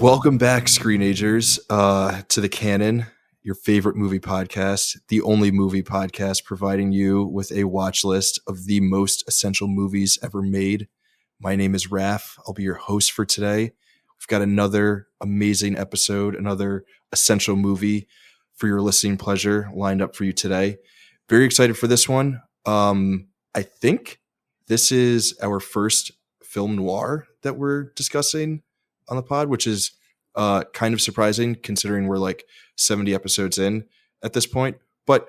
Welcome back, Screenagers, to the Canon, your favorite movie podcast, the only movie podcast providing you with a watch list of the most essential movies ever made. My name is Raph. I'll be your host for today. We've got another amazing episode, another essential movie for your listening pleasure lined up for you today. Very excited for this one. I think this is our first film noir that we're discussing on the pod, which is kind of surprising considering we're like 70 episodes in at this point, but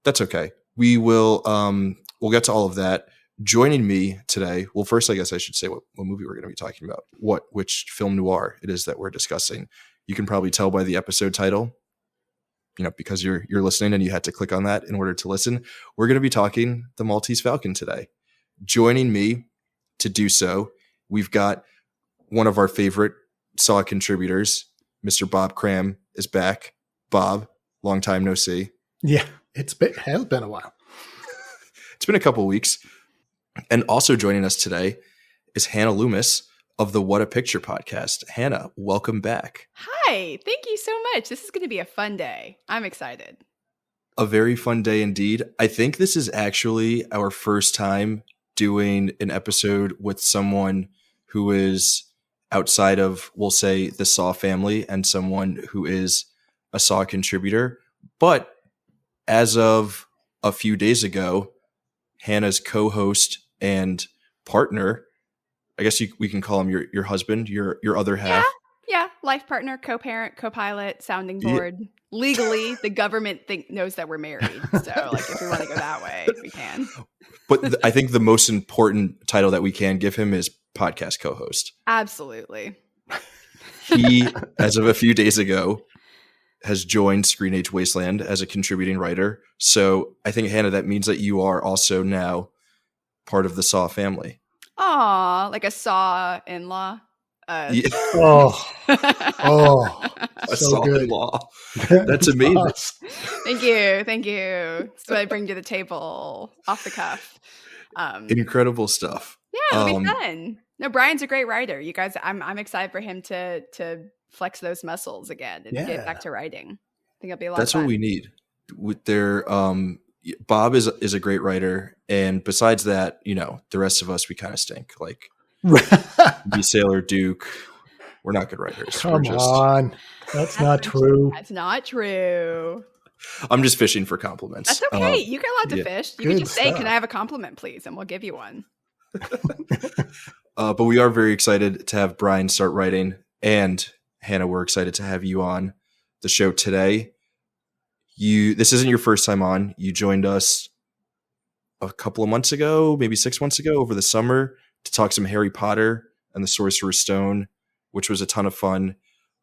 that's okay. We'll get to all of that. Joining me today, well, first I guess I should say what movie we're going to be talking about, which film noir it is that we're discussing. You can probably tell by the episode title, because you're listening and you had to click on that in order to listen. We're going to be talking the Maltese Falcon today. Joining me to do so, we've got one of our favorite Saw contributors, Mr. Bob Cram, is back. Bob, long time no see. Yeah, has been a while. It's been a couple of weeks. And also joining us today is Hannah Loomis of the What a Picture podcast. Hannah, welcome back. Hi, thank you so much. This is going to be a fun day. I'm excited. A very fun day indeed. I think this is actually our first time doing an episode with someone who is outside of, we'll say, the Saw family and someone who is a Saw contributor. But as of a few days ago, Hannah's co-host and partner, I guess we can call him your husband, your other half. Yeah, life partner, co-parent, co-pilot, sounding board. Yeah. Legally, the government knows that we're married. So if we want to go that way, we can. But I think the most important title that we can give him is podcast co-host. Absolutely. He, as of a few days ago, has joined Screen Age Wasteland as a contributing writer. So I think, Hannah, that means that you are also now part of the Saw family. Aw, like a Saw in-law. Yeah. A so Saw good. In-law. That's amazing. Thank you. That's what I bring to the table off the cuff. Incredible stuff. Yeah, it'll be fun. No, Brian's a great writer. You guys, I'm excited for him to flex those muscles again and get back to writing. I think it'll be a lot of fun. What we need. With their Bob is a great writer, and besides that, the rest of us, we kind of stink. Like B. Sailor, Duke, we're not good writers. Come on, that's not true. That's not true. I'm just fishing for compliments. That's okay. You get allowed to fish. You can just say, stuff. "Can I have a compliment, please?" And we'll give you one. But we are very excited to have Brian start writing, and Hannah, we're excited to have you on the show today. This isn't your first time on. You joined us a couple of months ago, maybe 6 months ago, over the summer to talk some Harry Potter and the Sorcerer's Stone, which was a ton of fun.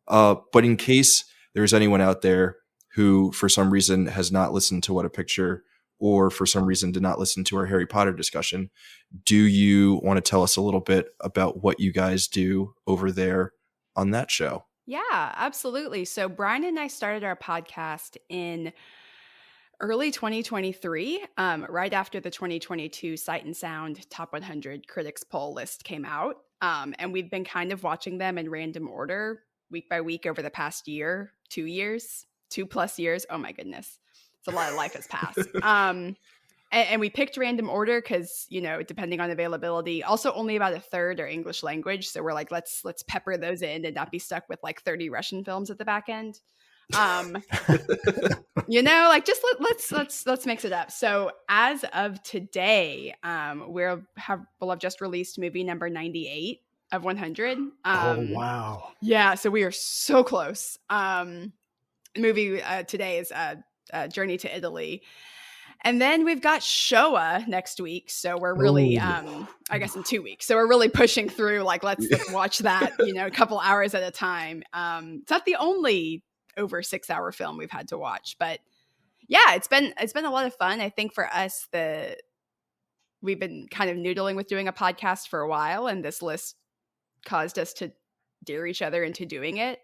But in case there's anyone out there who, for some reason, has not listened to What a Picture, or for some reason did not listen to our Harry Potter discussion, do you want to tell us a little bit about what you guys do over there on that show? Yeah, absolutely. So Brian and I started our podcast in early 2023, right after the 2022 Sight and Sound Top 100 Critics Poll list came out. And we've been kind of watching them in random order week by week over the past year, 2 years, 2+ years. Oh my goodness. It's a lot of life has passed. And we picked random order because, depending on availability, also only about a third are English language. So we're like, let's pepper those in and not be stuck with like 30 Russian films at the back end. Let's mix it up. So as of today, we'll have just released movie number 98 of 100. Oh, wow. Yeah. So we are so close. Movie today is Journey to Italy. And then we've got Showa next week. So we're really, I guess in 2 weeks. So we're really pushing through, let's watch that, a couple hours at a time. It's not the only over 6 hour film we've had to watch, but yeah, it's been a lot of fun. I think for us, we've been kind of noodling with doing a podcast for a while, and this list caused us to dare each other into doing it.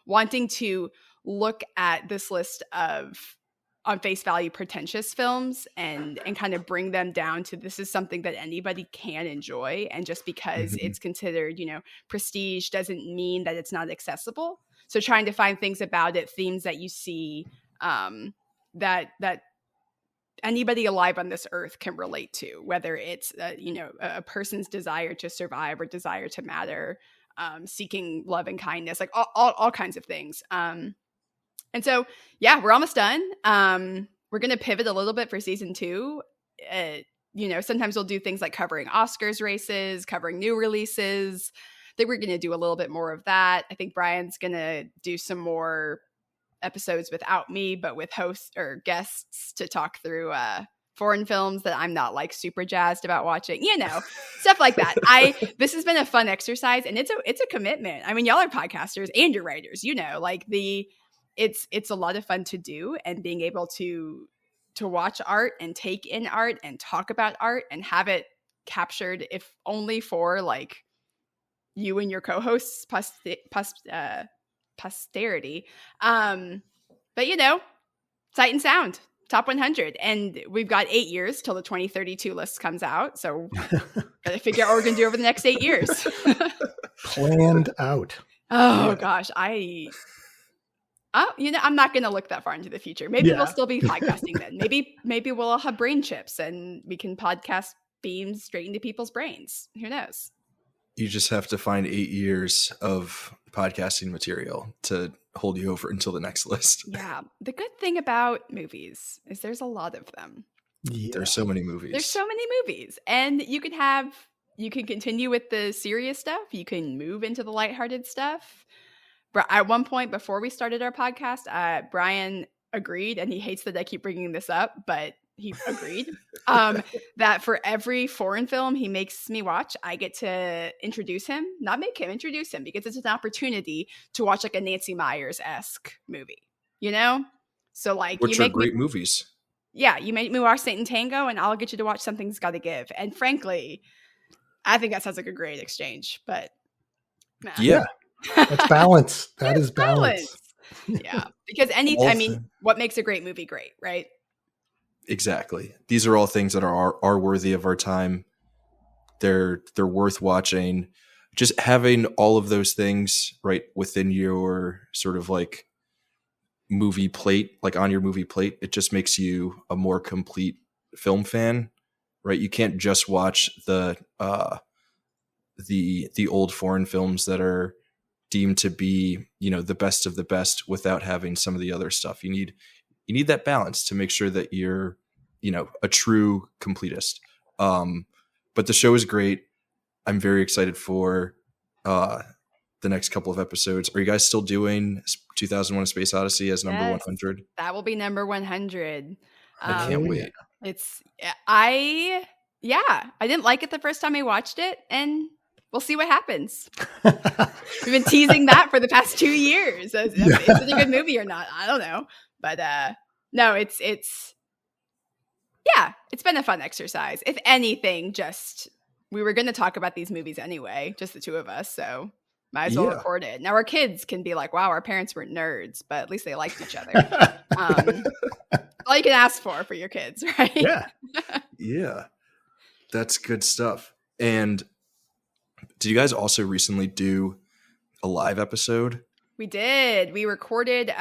Wanting to look at this list of on face value pretentious films and kind of bring them down to this is something that anybody can enjoy, and just because it's considered, you know, prestige doesn't mean that it's not accessible. So trying to find things about it, themes that you see that anybody alive on this earth can relate to, whether it's you know, a person's desire to survive or desire to matter, seeking love and kindness, like all kinds of things. And so, yeah, we're almost done. We're going to pivot a little bit for season 2. You know, sometimes we'll do things like covering Oscars races, covering new releases. I think we're going to do a little bit more of that. I think Brian's going to do some more episodes without me, but with hosts or guests to talk through foreign films that I'm not like super jazzed about watching, you know, stuff like that. This has been a fun exercise, and it's a commitment. I mean, y'all are podcasters and you're writers, you know, like it's a lot of fun to do, and being able to watch art and take in art and talk about art and have it captured, if only for like you and your co-hosts posterity. But you know, Sight and Sound top 100, and we've got 8 years till the 2032 list comes out, so gotta figure out what we're gonna do over the next 8 years. Planned out. Oh gosh, you know, I'm not gonna look that far into the future. Maybe we'll still be podcasting then. Maybe we'll all have brain chips and we can podcast beams straight into people's brains. Who knows? You just have to find 8 years of podcasting material to hold you over until the next list. Yeah. The good thing about movies is there's a lot of them. Yeah. There's so many movies. There's so many movies. And you can continue with the serious stuff. You can move into the lighthearted stuff. But at one point before we started our podcast, Brian agreed, and he hates that I keep bringing this up, but he agreed that for every foreign film he makes me watch, I get to introduce him, not make him, introduce him, because it's an opportunity to watch like a Nancy Meyers-esque movie, you know? So like, which you are make great movies. Yeah, you make me watch Saint and Tango, and I'll get you to watch Something's Gotta Give. And frankly, I think that sounds like a great exchange, but nah. Yeah. That's balance. That is balance. Yeah, because what makes a great movie great, right? Exactly. These are all things that are worthy of our time. They're worth watching. Just having all of those things right within your sort of like movie plate, like on your movie plate, it just makes you a more complete film fan, right? You can't just watch the old foreign films that are deemed to be, you know, the best of the best without having some of the other stuff. You need that balance to make sure that you're, you know, a true completist. But the show is great. I'm very excited for the next couple of episodes. Are you guys still doing 2001: A Space Odyssey as number 100? That will be number 100. I can't wait. I didn't like it the first time I watched it, and we'll see what happens. We've been teasing that for the past 2 years. Is it a good movie or not? I don't know. But no, it's been a fun exercise. If anything, we were going to talk about these movies anyway, just the two of us. So might as well record it. Now our kids can be like, wow, our parents were nerds, but at least they liked each other. All you can ask for your kids, right? Yeah. Yeah. That's good stuff. And did you guys also recently do a live episode? We did. We recorded,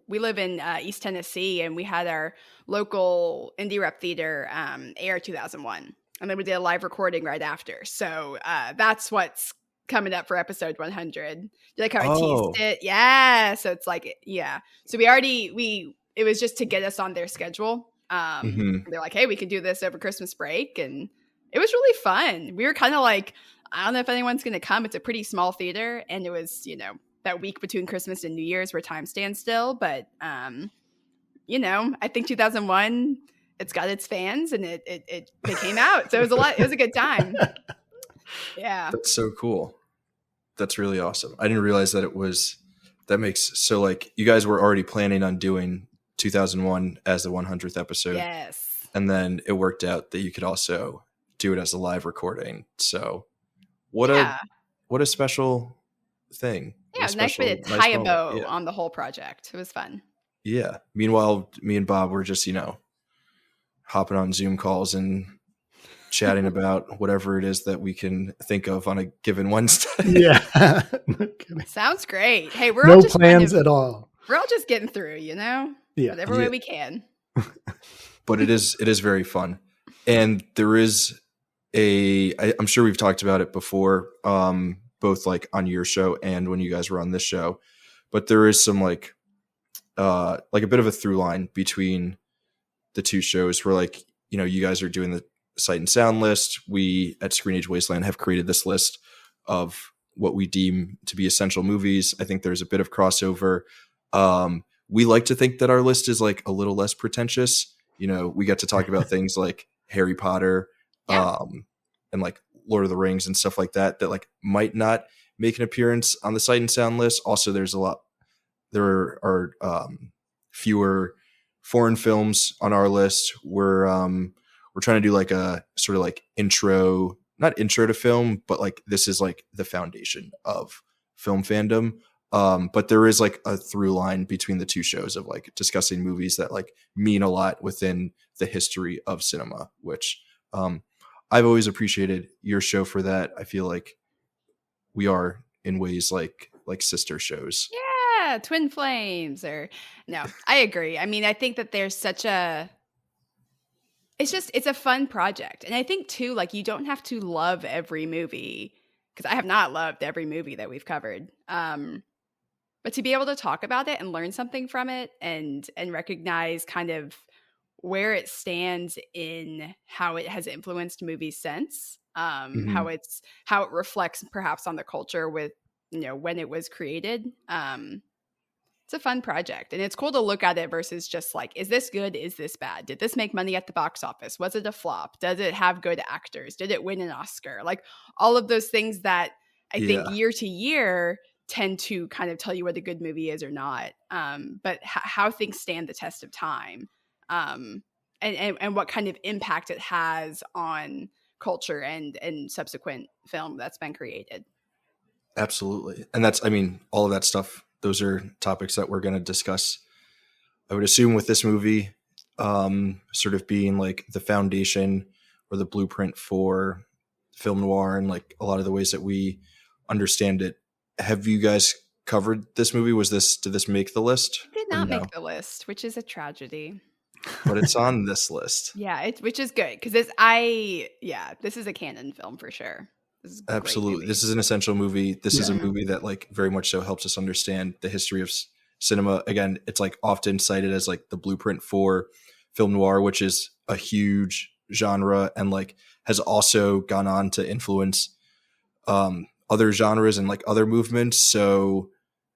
we live in East Tennessee, and we had our local indie rep theater air 2001. And then we did a live recording right after. So that's what's coming up for episode 100. You like how I teased it? Yeah. So it's like, yeah. So it was just to get us on their schedule. They're like, hey, we can do this over Christmas break. And it was really fun. We were kind of like, I don't know if anyone's going to come. It's a pretty small theater. And it was, you know, that week between Christmas and New Year's where time stands still. But, you know, I think 2001, it's got its fans, and they came out. So it was a good time. Yeah. That's so cool. That's really awesome. I didn't realize so like you guys were already planning on doing 2001 as the 100th episode. Yes. And then it worked out that you could also do it as a live recording. So what a special thing. Yeah, it was nice way to tie a bow on the whole project. It was fun. Yeah. Meanwhile, me and Bob were just, hopping on Zoom calls and chatting about whatever it is that we can think of on a given Wednesday. Yeah. No kidding. Sounds great. Hey, we're No all just plans at all. We're all just getting through, Yeah. whatever way we can. But it is very fun. And there is I'm sure we've talked about it before, both like on your show and when you guys were on this show, but there is some like a bit of a through line between the two shows where like, you guys are doing the Sight and Sound list. We at Screen Age Wasteland have created this list of what we deem to be essential movies. I think there's a bit of crossover. We like to think that our list is like a little less pretentious. We get to talk about things like Harry Potter, and like Lord of the Rings and stuff like that like might not make an appearance on the Sight and Sound list. Also, there are fewer foreign films on our list. We're trying to do like a sort of like not intro to film, but like this is like the foundation of film fandom. But there is like a through line between the two shows of like discussing movies that like mean a lot within the history of cinema, which I've always appreciated your show for that. I feel like we are in ways like sister shows. Yeah, twin flames no, I agree. I mean, I think that there's it's a fun project. And I think too, like you don't have to love every movie, because I have not loved every movie that we've covered. But to be able to talk about it and learn something from it and recognize kind of where it stands in how it has influenced movies since, how it reflects perhaps on the culture with, when it was created. It's a fun project, and it's cool to look at it versus just like, is this good? Is this bad? Did this make money at the box office? Was it a flop? Does it have good actors? Did it win an Oscar? Like all of those things that I think year to year tend to kind of tell you what a good movie is or not. But how things stand the test of time, and what kind of impact it has on culture and subsequent film that's been created. Absolutely. And all of that stuff, those are topics that we're going to discuss, I would assume, with this movie, sort of being like the foundation or the blueprint for film noir and like a lot of the ways that we understand it. Have you guys covered this movie? Did this make the list? It did not make the list, which is a tragedy. But it's on this list. Yeah, which is good because this is a Canon film for sure. Absolutely. This is an essential movie. This is a movie that like very much so helps us understand the history of cinema. Again, it's like often cited as like the blueprint for film noir, which is a huge genre and like has also gone on to influence other genres and like other movements. So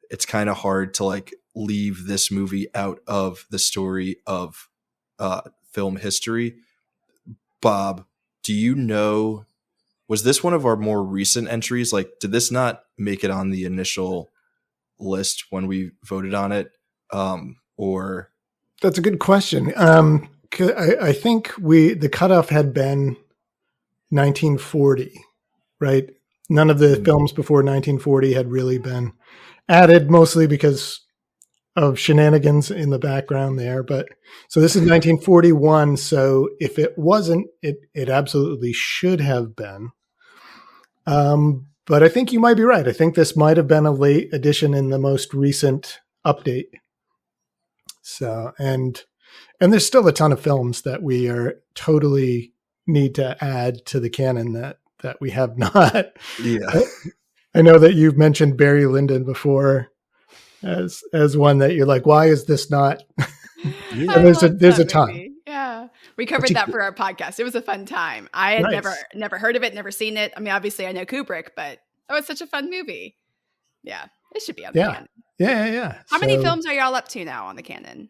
it's kind of hard to like leave this movie out of the story of film history. Bob, do you know, was this one of our more recent entries? Like, did this not make it on the initial list when we voted on it? Or that's a good question. I think the cutoff had been 1940, right? None of the films before 1940 had really been added, mostly because of shenanigans in the background there. But so this is 1941. So if it wasn't, it absolutely should have been. But I think you might be right. I think this might have been a late addition in the most recent update. So, and there's still a ton of films that we are totally need to add to the canon that we have not. Yeah. I know that you've mentioned Barry Lyndon before as one that you're like, why is this not? And there's a ton. Movie. Yeah. We covered that for our podcast. It was a fun time. I had never heard of it, never seen it. I mean, obviously I know Kubrick, but it was such a fun movie. Yeah. It should be on the canon. Yeah. How many films are y'all up to now on the canon?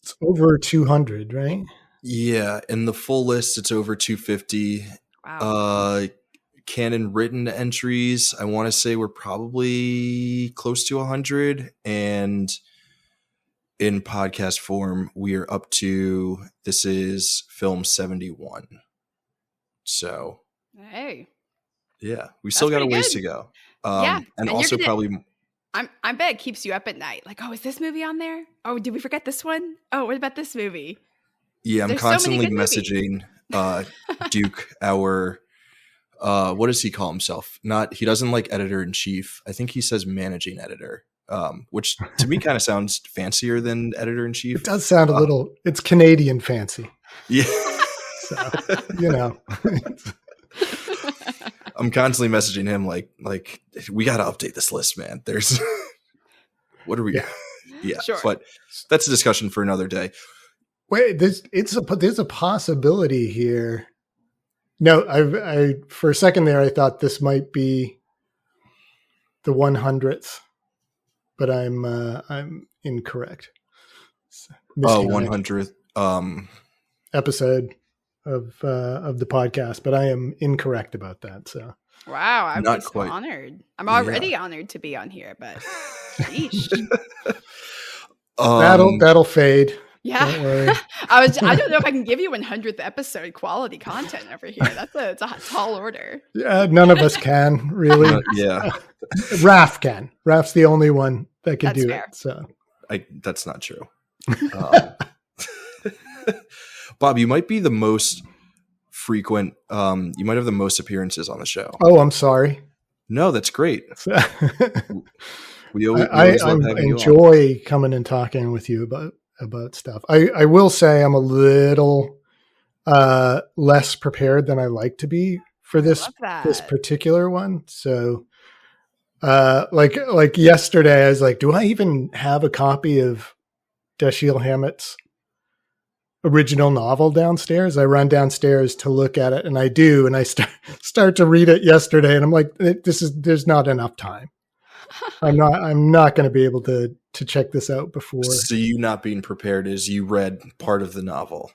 It's over 200, right? Yeah. In the full list, it's over 250. Wow. Canon written entries, I want to say we're probably close to 100. And in podcast form, we are up to, this is film 71. So, hey. Yeah, we still got a ways to go. And also probably I bet it keeps you up at night. Like, oh, is this movie on there? Oh, did we forget this one? Oh, what about this movie? Yeah, I'm There's so many constantly good movies. messaging Duke, our what does he call himself? He doesn't like editor in chief. I think he says managing editor, which to me kind of sounds fancier than editor in chief. It does sound a little. It's Canadian fancy. Yeah. So, you know. I'm constantly messaging him like we got to update this list, man. There's what are we? Yeah, Sure. But that's a discussion for another day. Wait, there's a possibility here. No, I for a second there I thought this might be the 100th, but I'm incorrect. Oh, 100th episode of the podcast, but I am incorrect about that. So wow, I'm Not so quite. honored. I'm already honored to be on here, but sheesh. that'll fade. Yeah. Don't worry. I don't know if I can give you 100th episode quality content over here. It's a tall order. Yeah, none of us can really. yeah, Raph can. Raph's the only one that can That's do fair. it. So that's not true. Bob, you might be the most frequent. You might have the most appearances on the show. oh, I'm sorry. No, that's great. We always I love having you on. enjoy coming and talking with you about stuff. I will say I'm a little less prepared than I like to be for this particular one. So like yesterday I was like, do I even have a copy of Dashiell Hammett's original novel downstairs? I run downstairs to look at it, and I do, and I start to read it yesterday, and I'm like, there's not enough time. I'm not going to be able to check this out before. So you not being prepared is you read part of the novel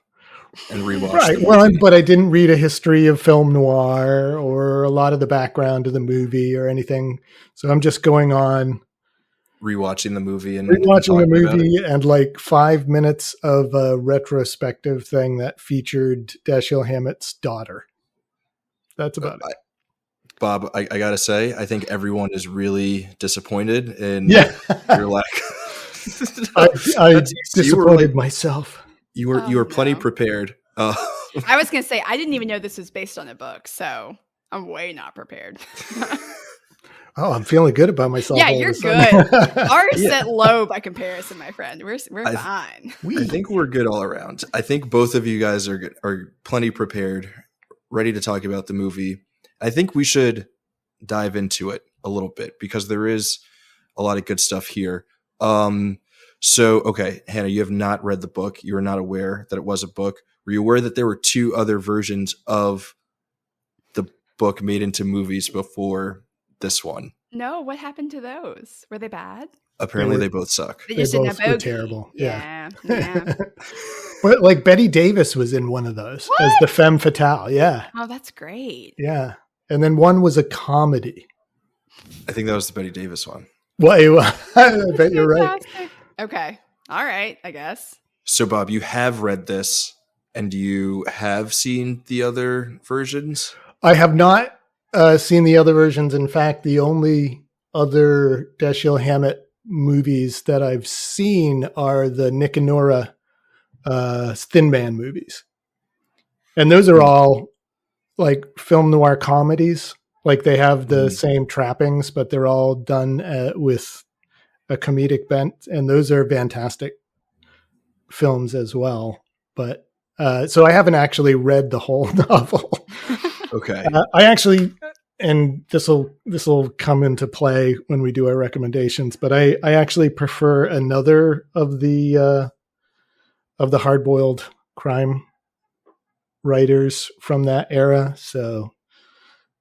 and rewatched right. the Well, movie. but I didn't read a history of film noir or a lot of the background of the movie or anything. So I'm just going on rewatching the movie and rewatching the talking about movie and like 5 minutes of a retrospective thing that featured Dashiell Hammett's daughter. That's about it. Bob, I gotta say, I think everyone is really disappointed in your lack. I disappointed myself. You were plenty prepared. I was gonna say I didn't even know this was based on a book, so I'm way not prepared. Oh, I'm feeling good about myself. Yeah, you're good. Ours set low by comparison, my friend. We're fine. I think we're good all around. I think both of you guys are plenty prepared, ready to talk about the movie. I think we should dive into it a little bit because there is a lot of good stuff here. So, okay, Hannah, you have not read the book. You are not aware that it was a book. Were you aware that there were 2 other versions of the book made into movies before this one? No, what happened to those? Were they bad? Apparently they both suck. They just didn't have were bogey. terrible. Yeah. But like Betty Davis was in one of those as the femme fatale. Yeah. Oh, that's great. Yeah. And then one was a comedy. I think that was the Betty Davis one. Well, I bet you're right. Okay. All right, I guess. So, Bob, you have read this and you have seen the other versions? I have not seen the other versions. In fact, the only other Dashiell Hammett movies that I've seen are the Nick and Nora Thin Man movies. And those are all like film noir comedies. Like they have the same trappings, but they're all done with a comedic bent. And those are fantastic films as well. But so I haven't actually read the whole novel. Okay. I actually, and this will come into play when we do our recommendations, but I actually prefer another of the hard-boiled crime writers from that era. So,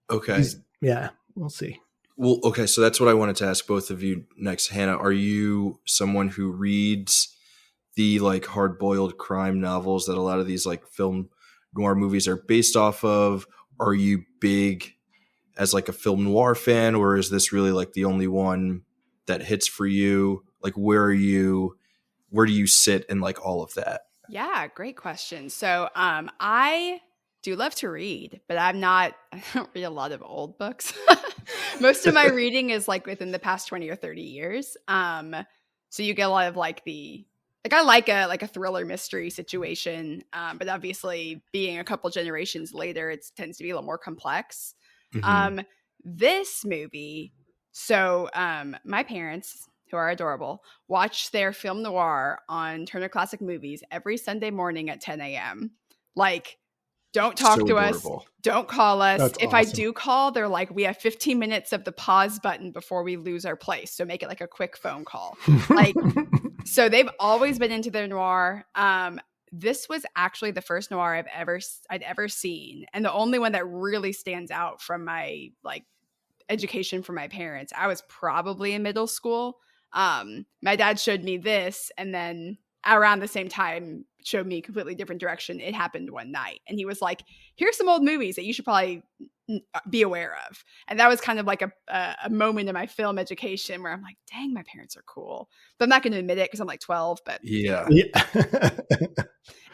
okay. Yeah, we'll see. Well, okay. So that's what I wanted to ask both of you next. Hannah, are you someone who reads the like hard-boiled crime novels that a lot of these like film noir movies are based off of? Are you big as like a film noir fan, or is this really like the only one that hits for you? Like, where do you sit in like all of that? Yeah, great question. So I do love to read, but I don't read a lot of old books. Most of my reading is like within the past 20 or 30 years. So you get a lot of like I like a thriller mystery situation. But obviously being a couple generations later, it tends to be a little more complex. Mhm. This movie, so my parents, who are adorable, watch their film noir on Turner Classic Movies every Sunday morning at 10 a.m. Like, don't talk So to us. adorable. Don't call us. That's If I awesome. do call, they're like, we have 15 minutes of the pause button before we lose our place. So make it like a quick phone call. Like, so they've always been into their noir. This was actually the first noir I'd ever seen, and the only one that really stands out from my like education from my parents. I was probably in middle school. My dad showed me this, and then around the same time showed me a completely different direction. It Happened One Night, and he was like, here's some old movies that you should probably be aware of. And that was kind of like a moment in my film education where I'm like, dang, my parents are cool. But I'm not going to admit it because I'm like 12. But Yeah.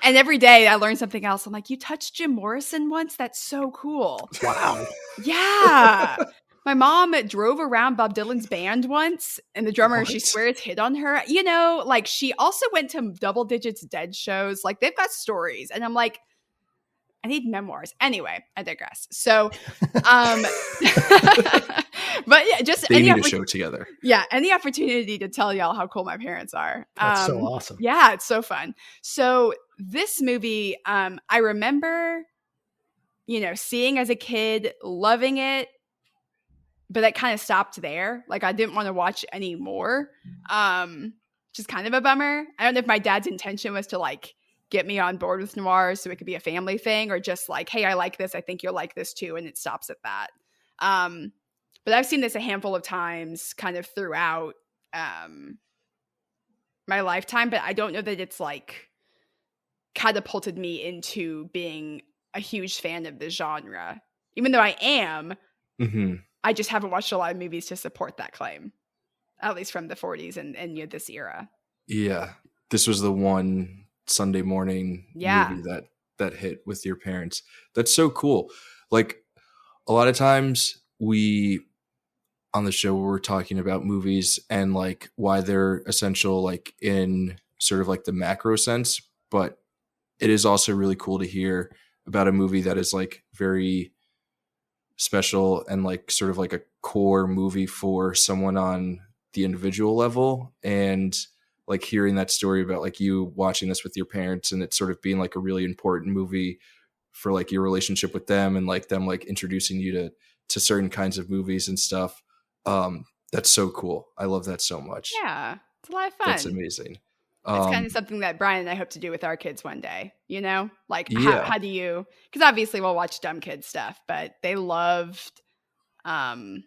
and every day I learn something else. I'm like, you touched Jim Morrison once? That's so cool. Wow. Yeah. My mom drove around Bob Dylan's band once, and the drummer, she swears, hit on her. You know, like she also went to Double Digits Dead shows. Like they've got stories. And I'm like, I need memoirs. Anyway, I digress. So, but yeah, just They need a show together. Yeah, any opportunity to tell y'all how cool my parents are. That's so awesome. Yeah, it's so fun. So this movie, I remember, seeing as a kid, loving it, but that kind of stopped there. Like I didn't want to watch any more, which is kind of a bummer. I don't know if my dad's intention was to like get me on board with noir so it could be a family thing, or just like, hey, I like this, I think you'll like this too, and it stops at that. But I've seen this a handful of times kind of throughout my lifetime, but I don't know that it's like catapulted me into being a huge fan of the genre. Even though I am, I just haven't watched a lot of movies to support that claim, at least from the 40s and this era. Yeah. This was the one Sunday morning movie that hit with your parents. That's so cool. Like a lot of times on the show we're talking about movies and like why they're essential, like in sort of like the macro sense, but it is also really cool to hear about a movie that is like very special and like sort of like a core movie for someone on the individual level. And like hearing that story about like you watching this with your parents and it sort of being like a really important movie for like your relationship with them and like them like introducing you to certain kinds of movies and stuff. That's so cool. I love that so much. Yeah, it's a lot of fun. That's amazing. It's kind of something that Brian and I hope to do with our kids one day, like Yeah. how do you, because obviously we'll watch dumb kid stuff, but they loved Willy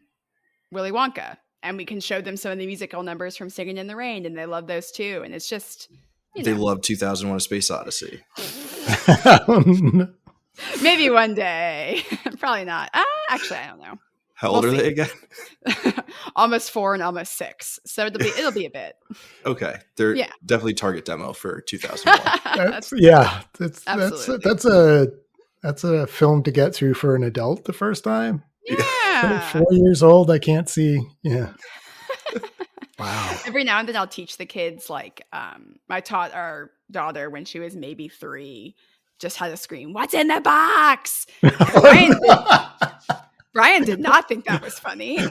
Wonka, and we can show them some of the musical numbers from Singing in the Rain, and they love those too. And it's just, they love 2001: A Space Odyssey. Maybe one day. Probably not. Actually, I don't know. How old are they again? Almost 4 and almost 6. So it'll be a bit. Okay. They're definitely target demo for 2001. That's a film to get through for an adult the first time. Yeah. 4 years old, I can't see. Yeah. Wow. Every now and then I'll teach the kids, like I taught our daughter when she was maybe 3 just how to scream, "What's in the box?" Brian did not think that was funny. Like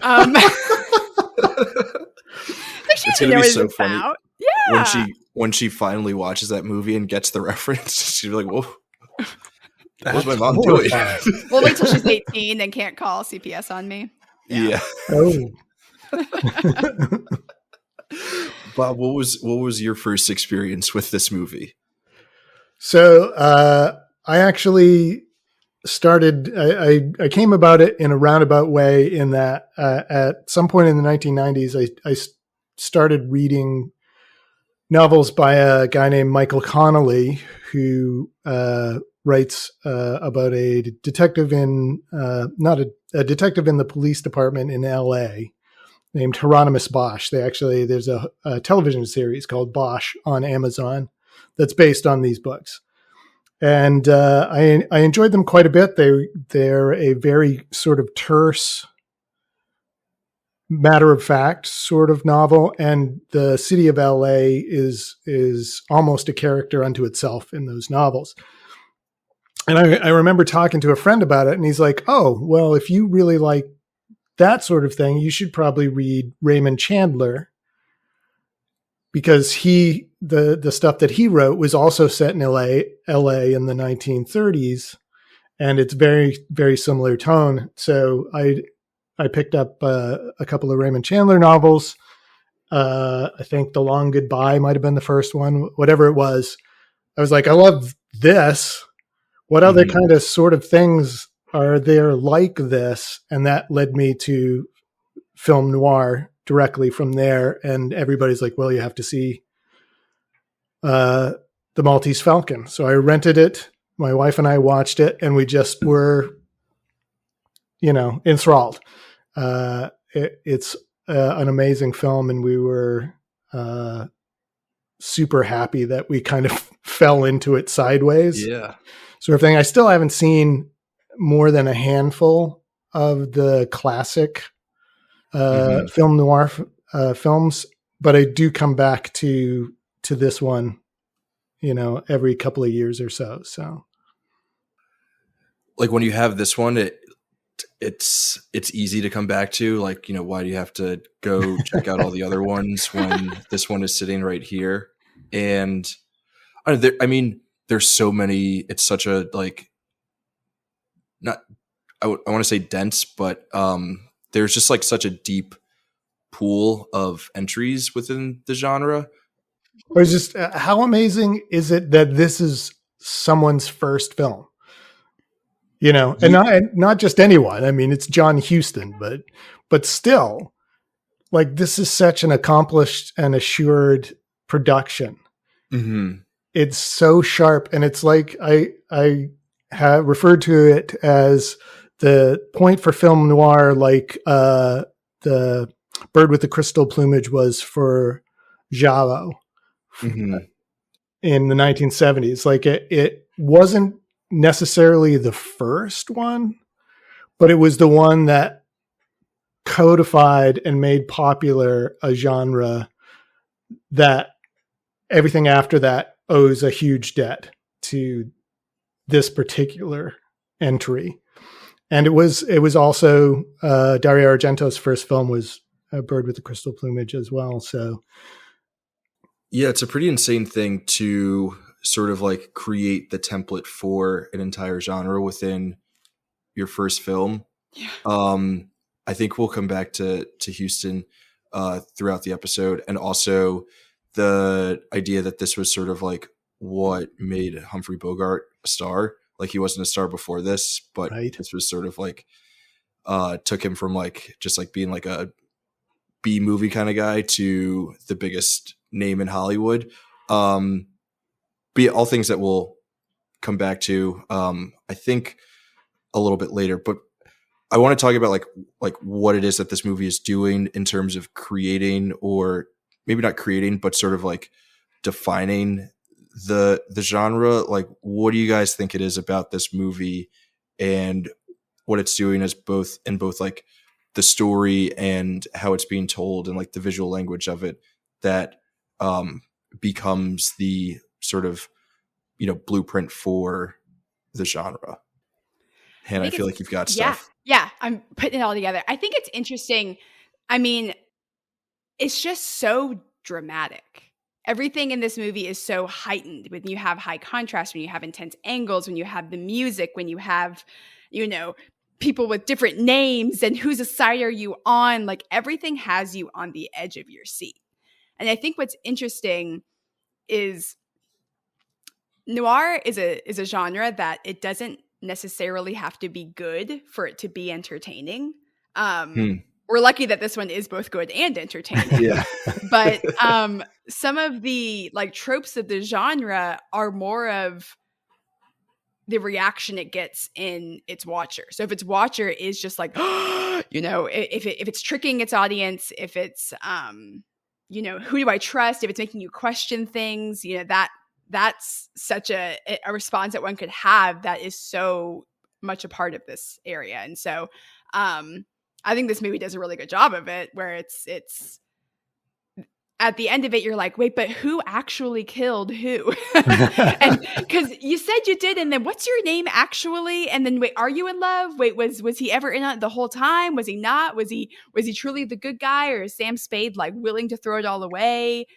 it's gonna be so funny. About. Yeah. When she finally watches that movie and gets the reference, she'll be like, "Whoa, what was my mom doing?" We'll wait till she's 18 and can't call CPS on me. Yeah. Oh. Bob, what was your first experience with this movie? So I actually started. I came about it in a roundabout way. In that at some point in the 1990s, I started reading novels by a guy named Michael Connolly, who writes about a detective in a detective in the police department in L.A. named Hieronymus Bosch. There's a television series called Bosch on Amazon that's based on these books. And I enjoyed them quite a bit. They're a very sort of terse matter of fact sort of novel, and the city of LA is almost a character unto itself in those novels. And I remember talking to a friend about it, and he's like, "Oh, well, if you really like that sort of thing, you should probably read Raymond Chandler, because the stuff that he wrote was also set in LA in the 1930s, and it's very, very similar tone." So I picked up a couple of Raymond Chandler novels. I think The Long Goodbye might have been the first one, whatever it was. I was like, I love this. What other kind of sort of things are there like this? And that led me to film noir directly from there. And everybody's like, well, you have to see The Maltese Falcon. So I rented it. My wife and I watched it, and we just were, enthralled. It's an amazing film, and we were super happy that we kind of fell into it sideways. Yeah. Sort of thing. I still haven't seen more than a handful of the classic film noir films, but I do come back to this one, every couple of years or so. So, like when you have this one, it's easy to come back to. Like, why do you have to go check out all the other ones when this one is sitting right here? And there's so many. It's such a not. I want to say dense, but there's just like such a deep pool of entries within the genre. Or just how amazing is it that this is someone's first film? And not just anyone. I mean, it's John Huston, but still, like, this is such an accomplished and assured production. Mm-hmm. It's so sharp, and it's like I have referred to it as the point for film noir, like the Bird with the Crystal Plumage was for Giallo in the 1970s. Like it wasn't necessarily the first one, but it was the one that codified and made popular a genre that everything after that owes a huge debt to this particular entry. And it was also Dario Argento's first film was A Bird with the Crystal Plumage as well. So yeah, it's a pretty insane thing to sort of like create the template for an entire genre within your first film. Yeah. I think we'll come back to Huston throughout the episode, and also the idea that this was sort of like what made Humphrey Bogart a star. Like, he wasn't a star before this, but This was sort of like took him from like just like being like a B movie kind of guy to the biggest name in Hollywood. Be all things that we'll come back to, I think, a little bit later. But I want to talk about like what it is that this movie is doing in terms of creating, or maybe not creating, but sort of like defining the genre. Like, what do you guys think it is about this movie and what it's doing as both like the story and how it's being told and like the visual language of it that becomes the sort of blueprint for the genre? Hannah, I feel like you've got stuff. Yeah, I'm putting it all together. I think it's interesting. I mean, it's just so dramatic. Everything in this movie is so heightened when you have high contrast, when you have intense angles, when you have the music, when you have, people with different names and whose side are you on? Like, everything has you on the edge of your seat. And I think what's interesting is noir is a genre that it doesn't necessarily have to be good for it to be entertaining. We're lucky that this one is both good and entertaining. Yeah. But some of the like tropes of the genre are more of the reaction it gets in its watcher. So if its watcher is just like, if it's tricking its audience, if it's who do I trust? If it's making you question things, that's such a response that one could have that is so much a part of this area. And so I think this movie does a really good job of it, where it's at the end of it, you're like, wait, but who actually killed who? And because you said you did, and then what's your name actually? And then wait, are you in love? Wait, was he ever in it the whole time? Was he not? Was he truly the good guy, or is Sam Spade like willing to throw it all away?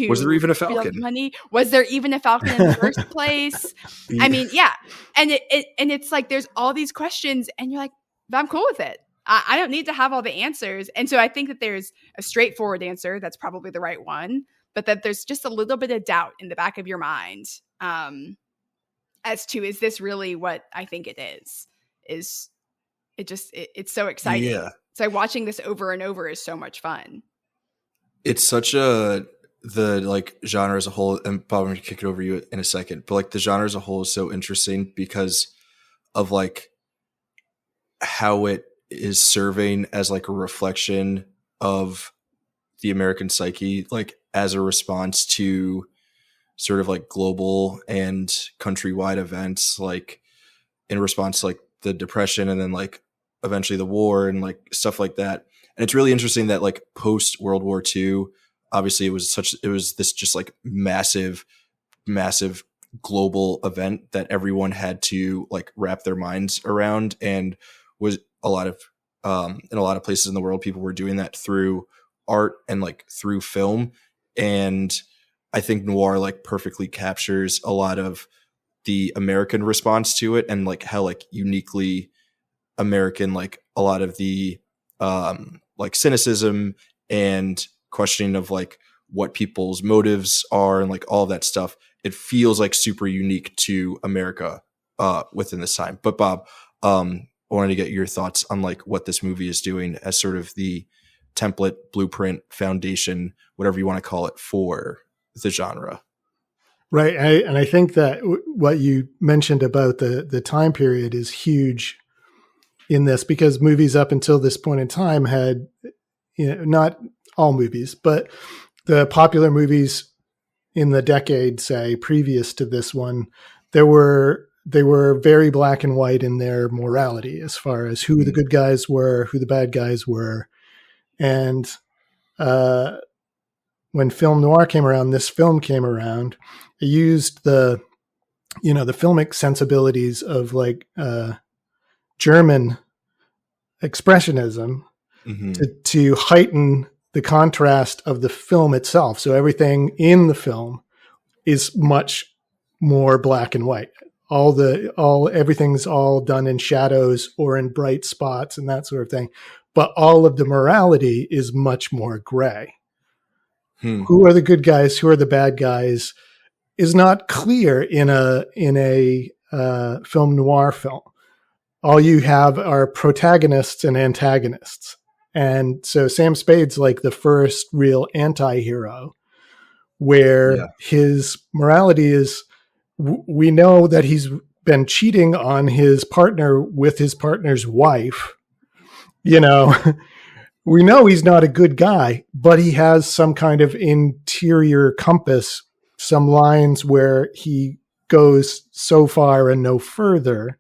Was there even a falcon? Money? Was there even a falcon in the first place? I mean, yeah, and it's like there's all these questions, and you're like, but I'm cool with it. I don't need to have all the answers. And so I think that there's a straightforward answer that's probably the right one, but that there's just a little bit of doubt in the back of your mind as to, is this really what I think it is? It's so exciting. Yeah. So watching this over and over is so much fun. It's such the like genre as a whole, and Bob, I'm going to kick it over you in a second, but like the genre as a whole is so interesting because of like how it is serving as like a reflection of the American psyche, like as a response to sort of like global and countrywide events, like in response to like the Depression and then like eventually the war and like stuff like that. And it's really interesting that like post World War II, obviously it was this just like massive global event that everyone had to like wrap their minds around, and was a lot of in a lot of places in the world, people were doing that through art and like through film. And I think noir like perfectly captures a lot of the American response to it, and like how like uniquely American, like a lot of the like cynicism and questioning of like what people's motives are and like all of that stuff. It feels like super unique to America within this time. But Bob, I wanted to get your thoughts on like what this movie is doing as sort of the template, blueprint, foundation, whatever you want to call it, for the genre. Right. And I think that what you mentioned about the time period is huge in this, because movies up until this point in time had, not all movies, but the popular movies in the decade, say, previous to this one, they were very black and white in their morality as far as who the good guys were, who the bad guys were. And when film noir came around, this film came around, it used the filmic sensibilities of like German expressionism to heighten the contrast of the film itself. So everything in the film is much more black and white. Everything's all done in shadows or in bright spots and that sort of thing. But all of the morality is much more gray. Who are the good guys? Who are the bad guys? Is not clear in a film noir film. All you have are protagonists and antagonists. And so Sam Spade's like the first real anti-hero, where his morality is, we know that he's been cheating on his partner with his partner's wife. We know he's not a good guy, but he has some kind of interior compass, some lines where he goes so far and no further.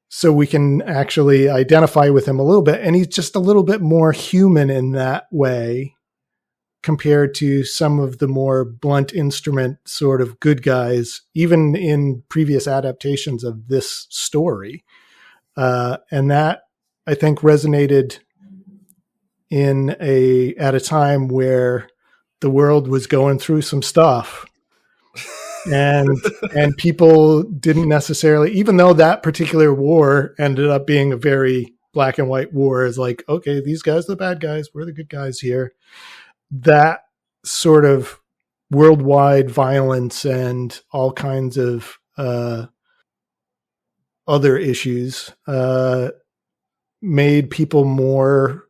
So we can actually identify with him a little bit. And he's just a little bit more human in that way compared to some of the more blunt instrument sort of good guys, even in previous adaptations of this story. And that, I think, resonated at a time where the world was going through some stuff. And people didn't necessarily, even though that particular war ended up being a very black and white war, is like, okay, these guys are the bad guys, we're the good guys here. That sort of worldwide violence and all kinds of other issues made people more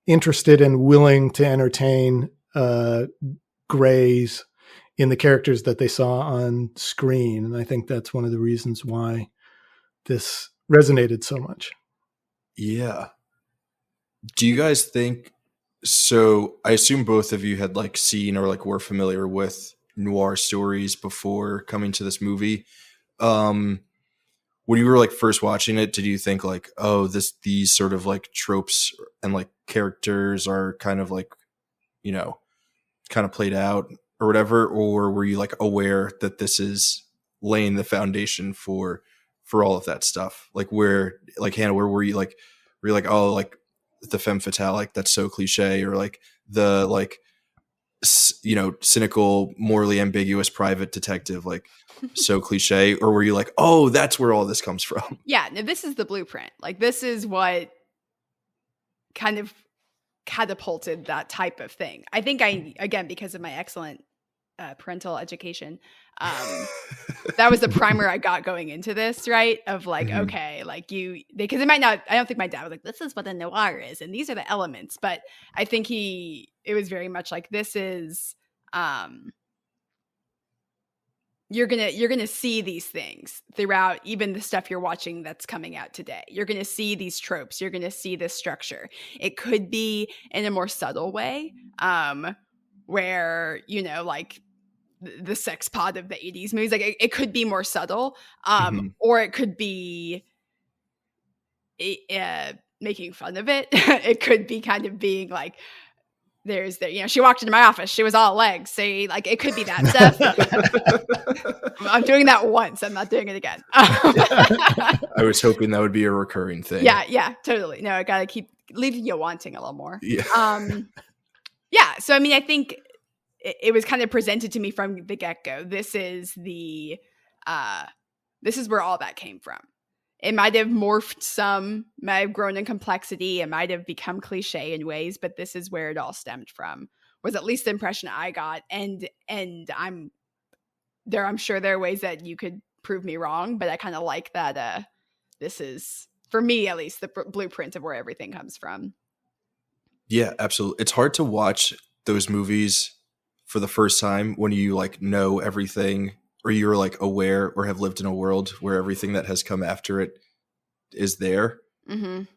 interested and willing to entertain grays in the characters that they saw on screen. And I think that's one of the reasons why this resonated so much. Yeah. Do you guys think, so I assume both of you had like seen or like were familiar with noir stories before coming to this movie. Would when you were like first watching it, did you think like, oh, these sort of like tropes and like characters are kind of like, you know, kind of played out or whatever? Or were you like aware that this is laying the foundation for all of that stuff? Like where, like Hannah, where were you like, oh, like the femme fatale, like that's so cliche, or like the like, you know, cynical, morally ambiguous private detective, like so cliche? Or were you like, oh, that's where all this comes from? Yeah, no, this is the blueprint. Like this is what kind of catapulted that type of thing. I think again, because of my excellent parental education, that was the primer I got going into this, right? Of like, okay, like because it might not, I don't think my dad was like, this is what a noir is, and these are the elements. But I think it was very much like, this is, you're gonna see these things throughout even the stuff you're watching that's coming out today. You're gonna see these tropes. You're gonna see this structure. It could be in a more subtle way, where, you know, like the sex pod of the 80s movies, like it could be more subtle, or it could be making fun of it. It could be kind of being like, there's the, you know, she walked into my office, she was all legs. See, like it could be that stuff. I'm doing that once. I'm not doing it again. I was hoping that would be a recurring thing. Yeah, totally. No, I gotta keep leaving you wanting a little more. Yeah. Yeah. So I mean, I think it was kind of presented to me from the get-go. This is where all that came from. It might have morphed some, might have grown in complexity, it might have become cliche in ways, but this is where it all stemmed from, was at least the impression I got. And I'm sure there are ways that you could prove me wrong, but I kind of like that this is, for me at least, the blueprint of where everything comes from. Yeah, absolutely. It's hard to watch those movies for the first time when you like know everything, or you're like aware or have lived in a world where everything that has come after it is there. And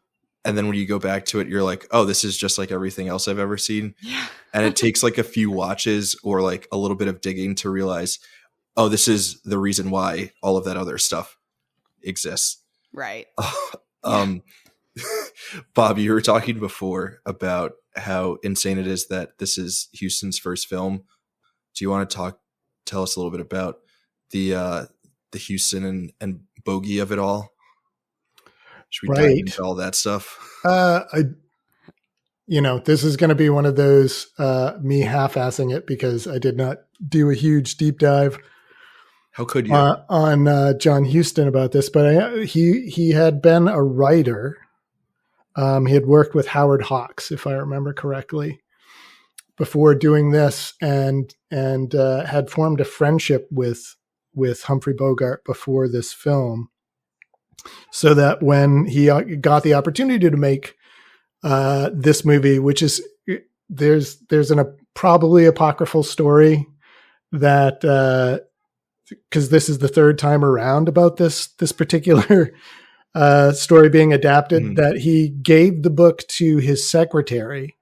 then when you go back to it, you're like, oh, this is just like everything else I've ever seen. Yeah. And it takes like a few watches or like a little bit of digging to realize, oh, this is the reason why all of that other stuff exists. Right. Bob, you were talking before about how insane it is that this is Huston's first film. Do you want to tell us a little bit about the Huston and bogey of it all? Should we dive into all that stuff? This is going to be one of those me half-assing it because I did not do a huge deep dive. How could you? On John Huston about this, but he had been a writer. He had worked with Howard Hawks, if I remember correctly, before doing this, and had formed a friendship with Humphrey Bogart before this film, so that when he got the opportunity to make this movie, which is there's probably apocryphal story that because this is the third time around about this particular story being adapted, that he gave the book to his secretary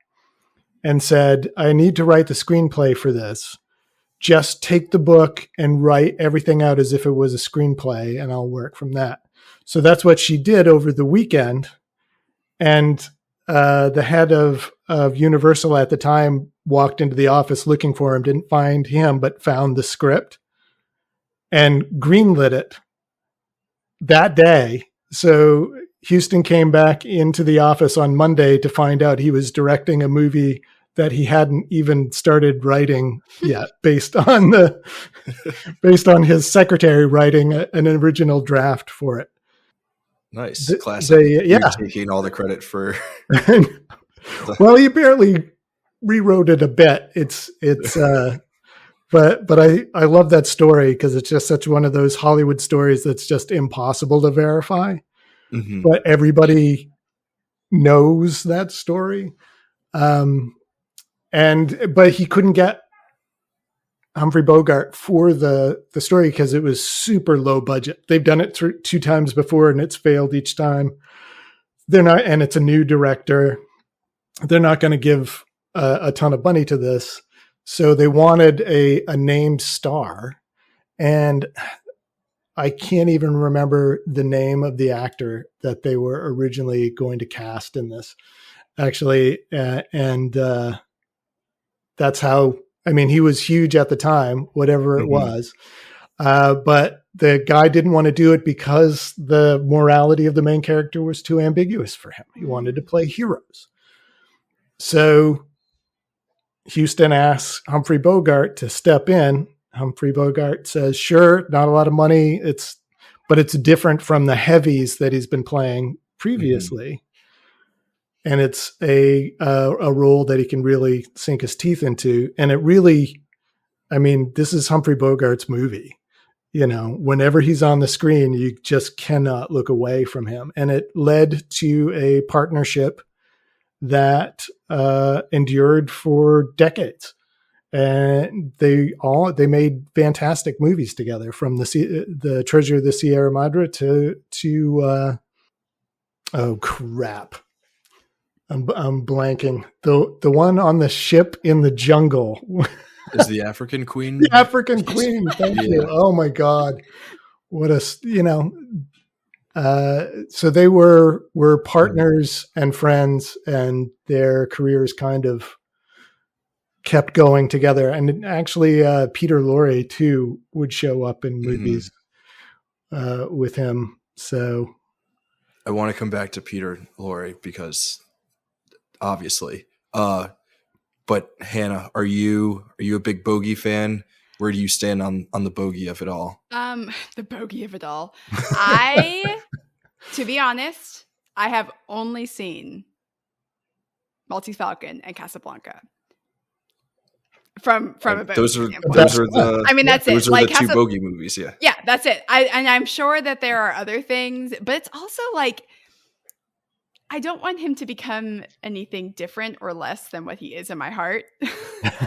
and said, I need to write the screenplay for this. Just take the book and write everything out as if it was a screenplay, and I'll work from that. So that's what she did over the weekend. And the head of Universal at the time walked into the office looking for him, didn't find him, but found the script and greenlit it that day. So Huston came back into the office on Monday to find out he was directing a movie that he hadn't even started writing yet, based on his secretary writing an original draft for it. Nice. Classic. You're taking all the credit for. Well, he barely rewrote it a bit. But I love that story because it's just such one of those Hollywood stories that's just impossible to verify. But everybody knows that story. But he couldn't get Humphrey Bogart for the story because it was super low budget. They've done it two times before and it's failed each time. And it's a new director. They're not going to give a ton of money to this. So they wanted a named star. And I can't even remember the name of the actor that they were originally going to cast in this, actually. And that's how, I mean, he was huge at the time, whatever it was. But the guy didn't want to do it because the morality of the main character was too ambiguous for him. He wanted to play heroes. So Huston asks Humphrey Bogart to step in. Humphrey Bogart says, sure, not a lot of money. But it's different from the heavies that he's been playing previously. And it's a role that he can really sink his teeth into. And it really, I mean, this is Humphrey Bogart's movie. You know, whenever he's on the screen, you just cannot look away from him. And it led to a partnership that endured for decades. And they made fantastic movies together, from the Treasure of the Sierra Madre to oh crap, I'm blanking, the one on the ship in the jungle. Is the African Queen? The African Queen. Thank you. Oh my God, what a so they were partners and friends, and their careers kind of kept going together. And actually, Peter Lorre too would show up in movies with him. So I want to come back to Peter Lorre because obviously, but Hannah, are you a big Bogey fan? Where do you stand on the bogey of it all? The bogey of it all. To be honest, I have only seen Maltese Falcon and Casablanca. From a bogey standpoint. Those are the. I mean, that's those it. Are Like the two bogey movies, yeah. Yeah, that's it. I'm sure that there are other things, but it's also like, I don't want him to become anything different or less than what he is in my heart.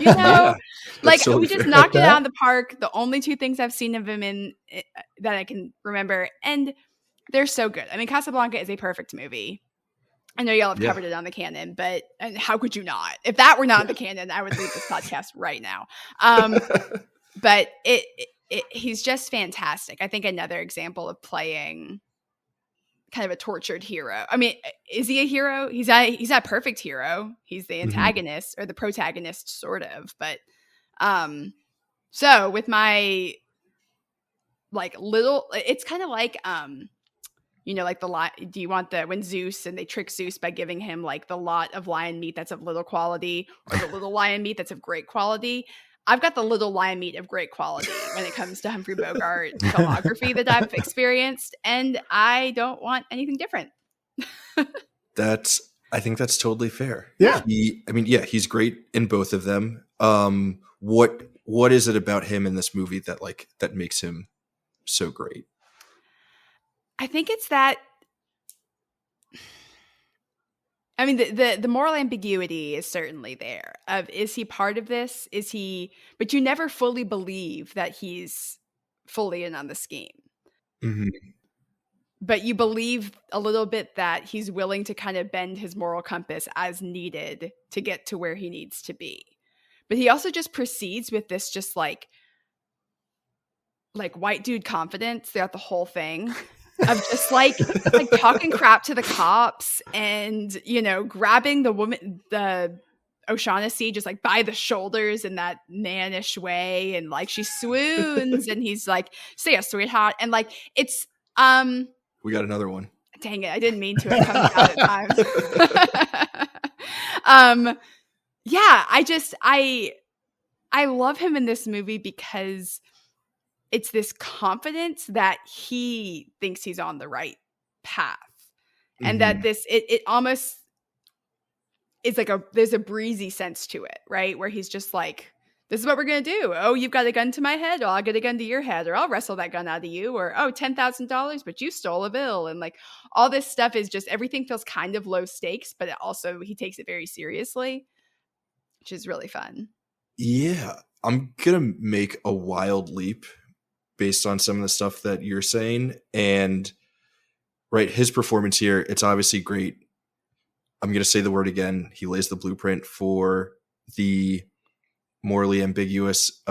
You know, like totally we just fair. Knocked it out of the park. The only two things I've seen of him in that I can remember, and they're so good. I mean, Casablanca is a perfect movie. I know y'all have covered it on the Canon, but and how could you not? If that were not on the Canon, I would leave this podcast right now. But he's just fantastic. I think another example of playing kind of a tortured hero. I mean, is he a hero? He's not a perfect hero. He's the antagonist or the protagonist, sort of. But so with my like little, it's kind of like you know, like do you want when Zeus, and they trick Zeus by giving him like the lot of lion meat that's of little quality, or the little lion meat that's of great quality. I've got the little lion meat of great quality when it comes to Humphrey Bogart filmography that I've experienced, and I don't want anything different. I think that's totally fair. Yeah. He's great in both of them. What is it about him in this movie that makes him so great? I think it's that, I mean, the moral ambiguity is certainly there. Is he part of this? But you never fully believe that he's fully in on the scheme. Mm-hmm. But you believe a little bit that he's willing to kind of bend his moral compass as needed to get to where he needs to be. But he also just proceeds with this just like white dude confidence throughout the whole thing. Of just like talking crap to the cops, and you know, grabbing the O'Shaughnessy just like by the shoulders in that mannish way, and like she swoons and he's like, "Say a sweetheart," and like it's we got another one. Dang it, I didn't mean to. It comes out at times. Yeah, I love him in this movie because it's this confidence that he thinks he's on the right path, and that it almost is like there's a breezy sense to it, right? Where he's just like, this is what we're going to do. Oh, you've got a gun to my head. Well, I'll get a gun to your head, or I'll wrestle that gun out of you, or, oh, $10,000, but you stole a bill. And like all this stuff is just, everything feels kind of low stakes, but it also, he takes it very seriously, which is really fun. Yeah. I'm going to make a wild leap based on some of the stuff that you're saying. And right, his performance here, it's obviously great. I'm going to say the word again. He lays the blueprint for the morally ambiguous,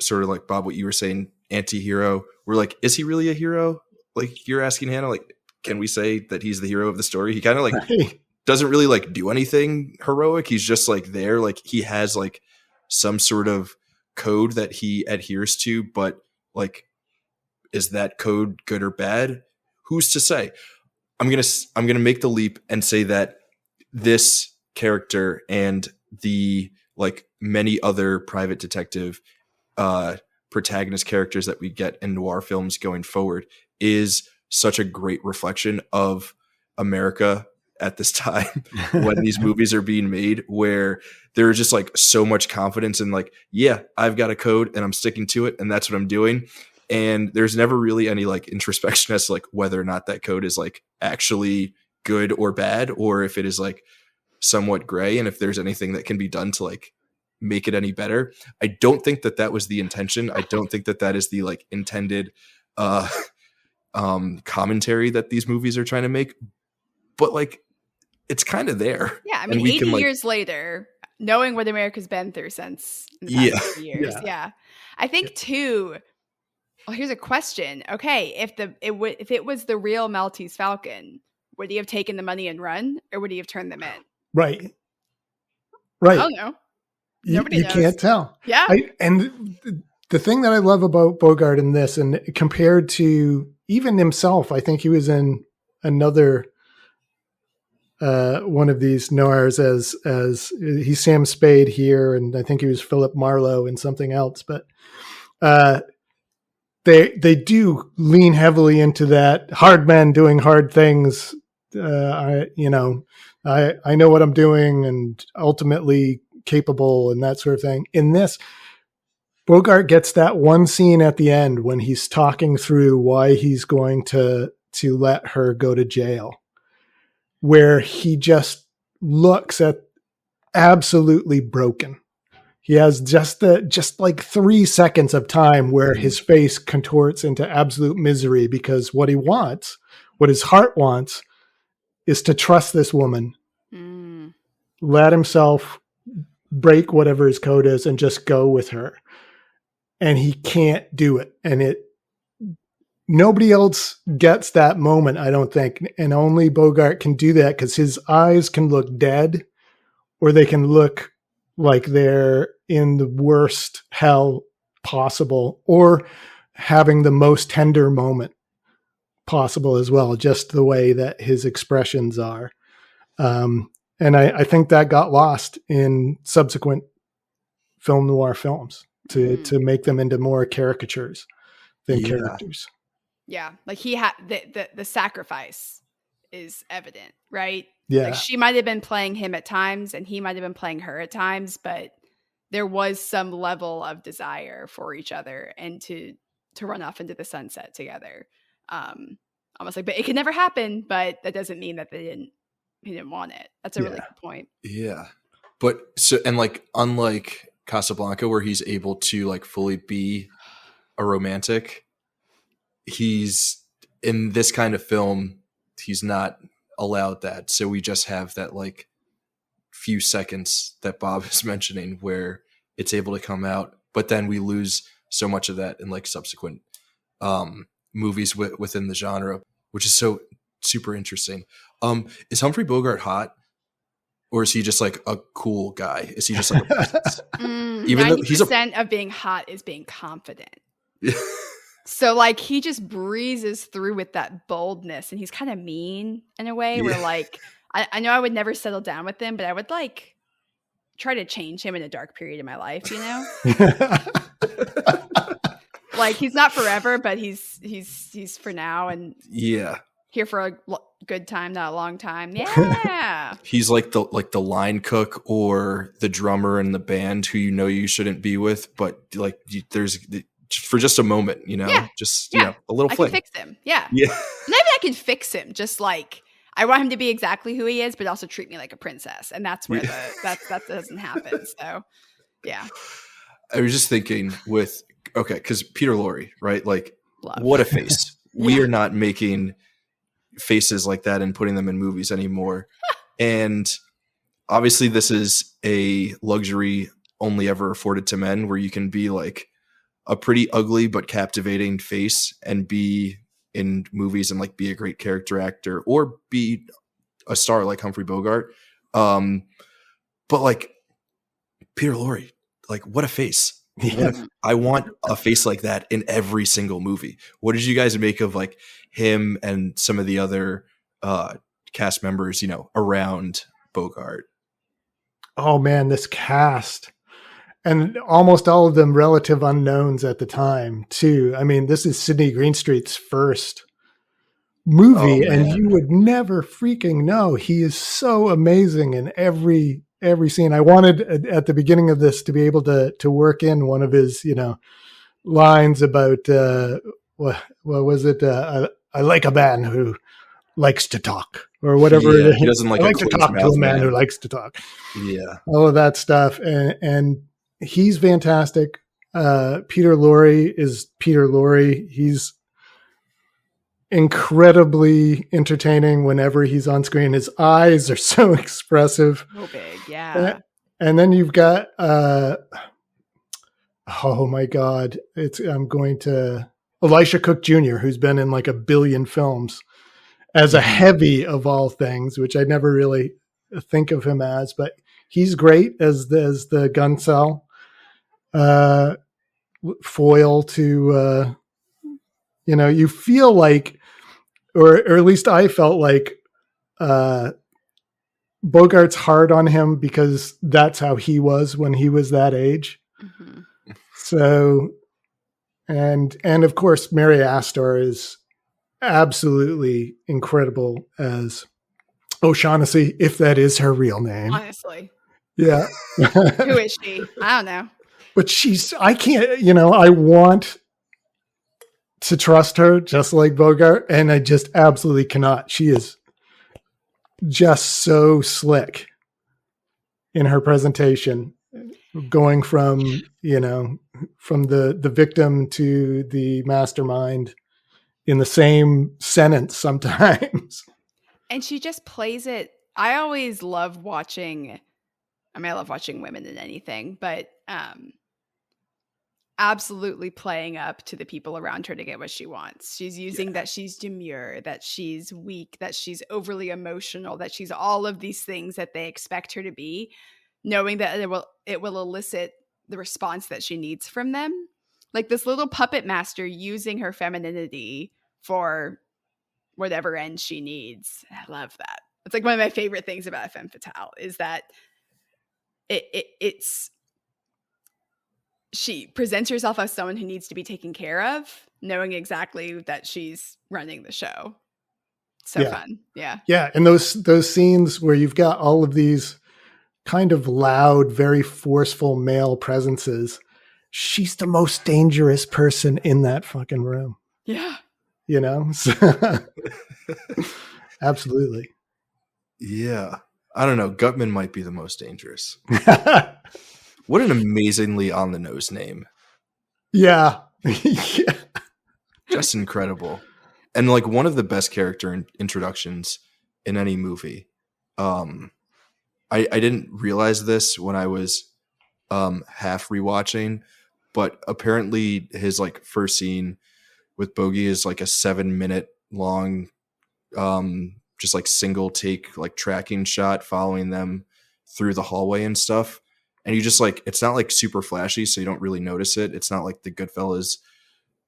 sort of like, Bob, what you were saying, anti-hero. We're like, is he really a hero? Like, you're asking Hannah, like, can we say that he's the hero of the story? He kind of like doesn't really like do anything heroic. He's just like there. Like, he has like some sort of code that he adheres to, but like, is that code good or bad? Who's to say? I'm gonna make the leap and say that this character and the like many other private detective protagonist characters that we get in noir films going forward is such a great reflection of America at this time when these movies are being made, where there's just like so much confidence in like, yeah, I've got a code and I'm sticking to it and that's what I'm doing. And there's never really any like introspection as to like whether or not that code is like actually good or bad, or if it is like somewhat gray, and if there's anything that can be done to like make it any better. I don't think that was the intention. I don't think that is the like intended commentary that these movies are trying to make, but like it's kind of there. Yeah, I mean, 80 years later, knowing what America's been through since in the past 50 years. Yeah. I think too. Well, here's a question. Okay, if it was the real Maltese Falcon, would he have taken the money and run, or would he have turned them in? Right. I don't know. Nobody knows. You can't tell. Yeah. And the thing that I love about Bogart in this, and compared to even himself, I think he was in another one of these noirs as he's Sam Spade here, and I think he was Philip Marlowe in something else, but they do lean heavily into that hard men doing hard things. I know what I'm doing and ultimately capable and that sort of thing. In this, Bogart gets that one scene at the end when he's talking through why he's going to let her go to jail, where he just looks at absolutely broken. He has just like 3 seconds of time where his face contorts into absolute misery, because what his heart wants, is to trust this woman, let himself break whatever his code is and just go with her. And he can't do it. And nobody else gets that moment, I don't think. And only Bogart can do that, because his eyes can look dead, or they can look like they're in the worst hell possible, or having the most tender moment possible as well, just the way that his expressions are. And I think that got lost in subsequent film noir films to make them into more caricatures than characters. Yeah. Like he had the sacrifice is evident, right? Yeah. Like she might have been playing him at times and he might have been playing her at times, but there was some level of desire for each other and to run off into the sunset together. Almost like, but it could never happen, but that doesn't mean that he didn't want it. That's a really good point. Yeah. But so, and like, unlike Casablanca, where he's able to like fully be a romantic, he's in this kind of film, he's not allowed that. So we just have that like few seconds that Bob is mentioning where it's able to come out, but then we lose so much of that in like subsequent movies within the genre, which is so super interesting. Is Humphrey Bogart hot, or is he just like a cool guy? Is he just like even 90% of being hot is being confident. So like he just breezes through with that boldness, and he's kind of mean in a way where like I know I would never settle down with him, but I would like try to change him in a dark period of my life, you know? Like he's not forever, but he's for now, and here for a good time, not a long time. Yeah. He's like the line cook or the drummer in the band who you shouldn't be with, but like there's for just a moment, you know, a little fling. I can fix him. Yeah. Maybe I can fix him. Just like I want him to be exactly who he is, but also treat me like a princess, and that's where that doesn't happen. So, yeah. I was just thinking because Peter Lorre, right? Like, what a face. We are not making faces like that and putting them in movies anymore. And obviously this is a luxury only ever afforded to men, where you can be like a pretty ugly but captivating face and be in movies and like be a great character actor or be a star like Humphrey Bogart. But like Peter Lorre, like what a face. Yeah. I want a face like that in every single movie. What did you guys make of like him and some of the other cast members, around Bogart? Oh man, this cast. And almost all of them relative unknowns at the time, too. I mean, this is Sidney Greenstreet's first movie, and you would never freaking know. He is so amazing in every scene. I wanted at the beginning of this to be able to work in one of his, lines about what was it? I like a man who likes to talk, or whatever it is. He doesn't like I like to talk to a man who likes to talk. Yeah, all of that stuff, and he's fantastic. Peter Lorre is Peter Lorre. He's incredibly entertaining whenever he's on screen. His eyes are so expressive. So big, yeah. And then you've got, oh my God, Elisha Cook Jr., who's been in like 1 billion films as a heavy of all things, which I never really think of him as, but he's great as the gun cell foil to, you feel like, or at least I felt like Bogart's hard on him because that's how he was when he was that age. Mm-hmm. So, and of course, Mary Astor is absolutely incredible as O'Shaughnessy, if that is her real name. Honestly. Yeah. Who is she? I don't know. But I can't, I want to trust her just like Bogart, and I just absolutely cannot. She is just so slick in her presentation, going from, from the victim to the mastermind in the same sentence sometimes. And she just plays it. I always love watching, I love watching women in anything, but absolutely playing up to the people around her to get what she wants. She's using that she's demure, that she's weak, that she's overly emotional, that she's all of these things that they expect her to be, knowing that it will elicit the response that she needs from them. Like this little puppet master using her femininity for whatever end she needs. I love that. It's like one of my favorite things about Femme Fatale is that it's she presents herself as someone who needs to be taken care of, knowing exactly that she's running the show. So fun. Yeah. Yeah. And those scenes where you've got all of these kind of loud, very forceful male presences, she's the most dangerous person in that fucking room. Yeah. Absolutely. Yeah. I don't know. Gutman might be the most dangerous. What an amazingly on the nose name. Yeah. Just incredible. And like one of the best character introductions in any movie. I didn't realize this when I was half rewatching, but apparently his like first scene with Bogey is like a 7-minute long just like single take like tracking shot following them through the hallway and stuff. And you just like, it's not like super flashy, so you don't really notice it. It's not like the Goodfellas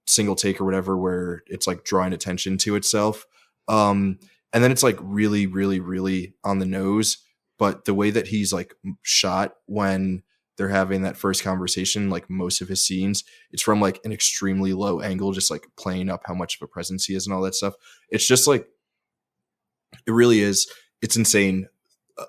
single take or whatever, where it's like drawing attention to itself. And then it's like really, really, really on the nose. But the way that he's like shot when they're having that first conversation, like most of his scenes, it's from like an extremely low angle, just like playing up how much of a presence he is and all that stuff. It's just like, it really is. It's insane.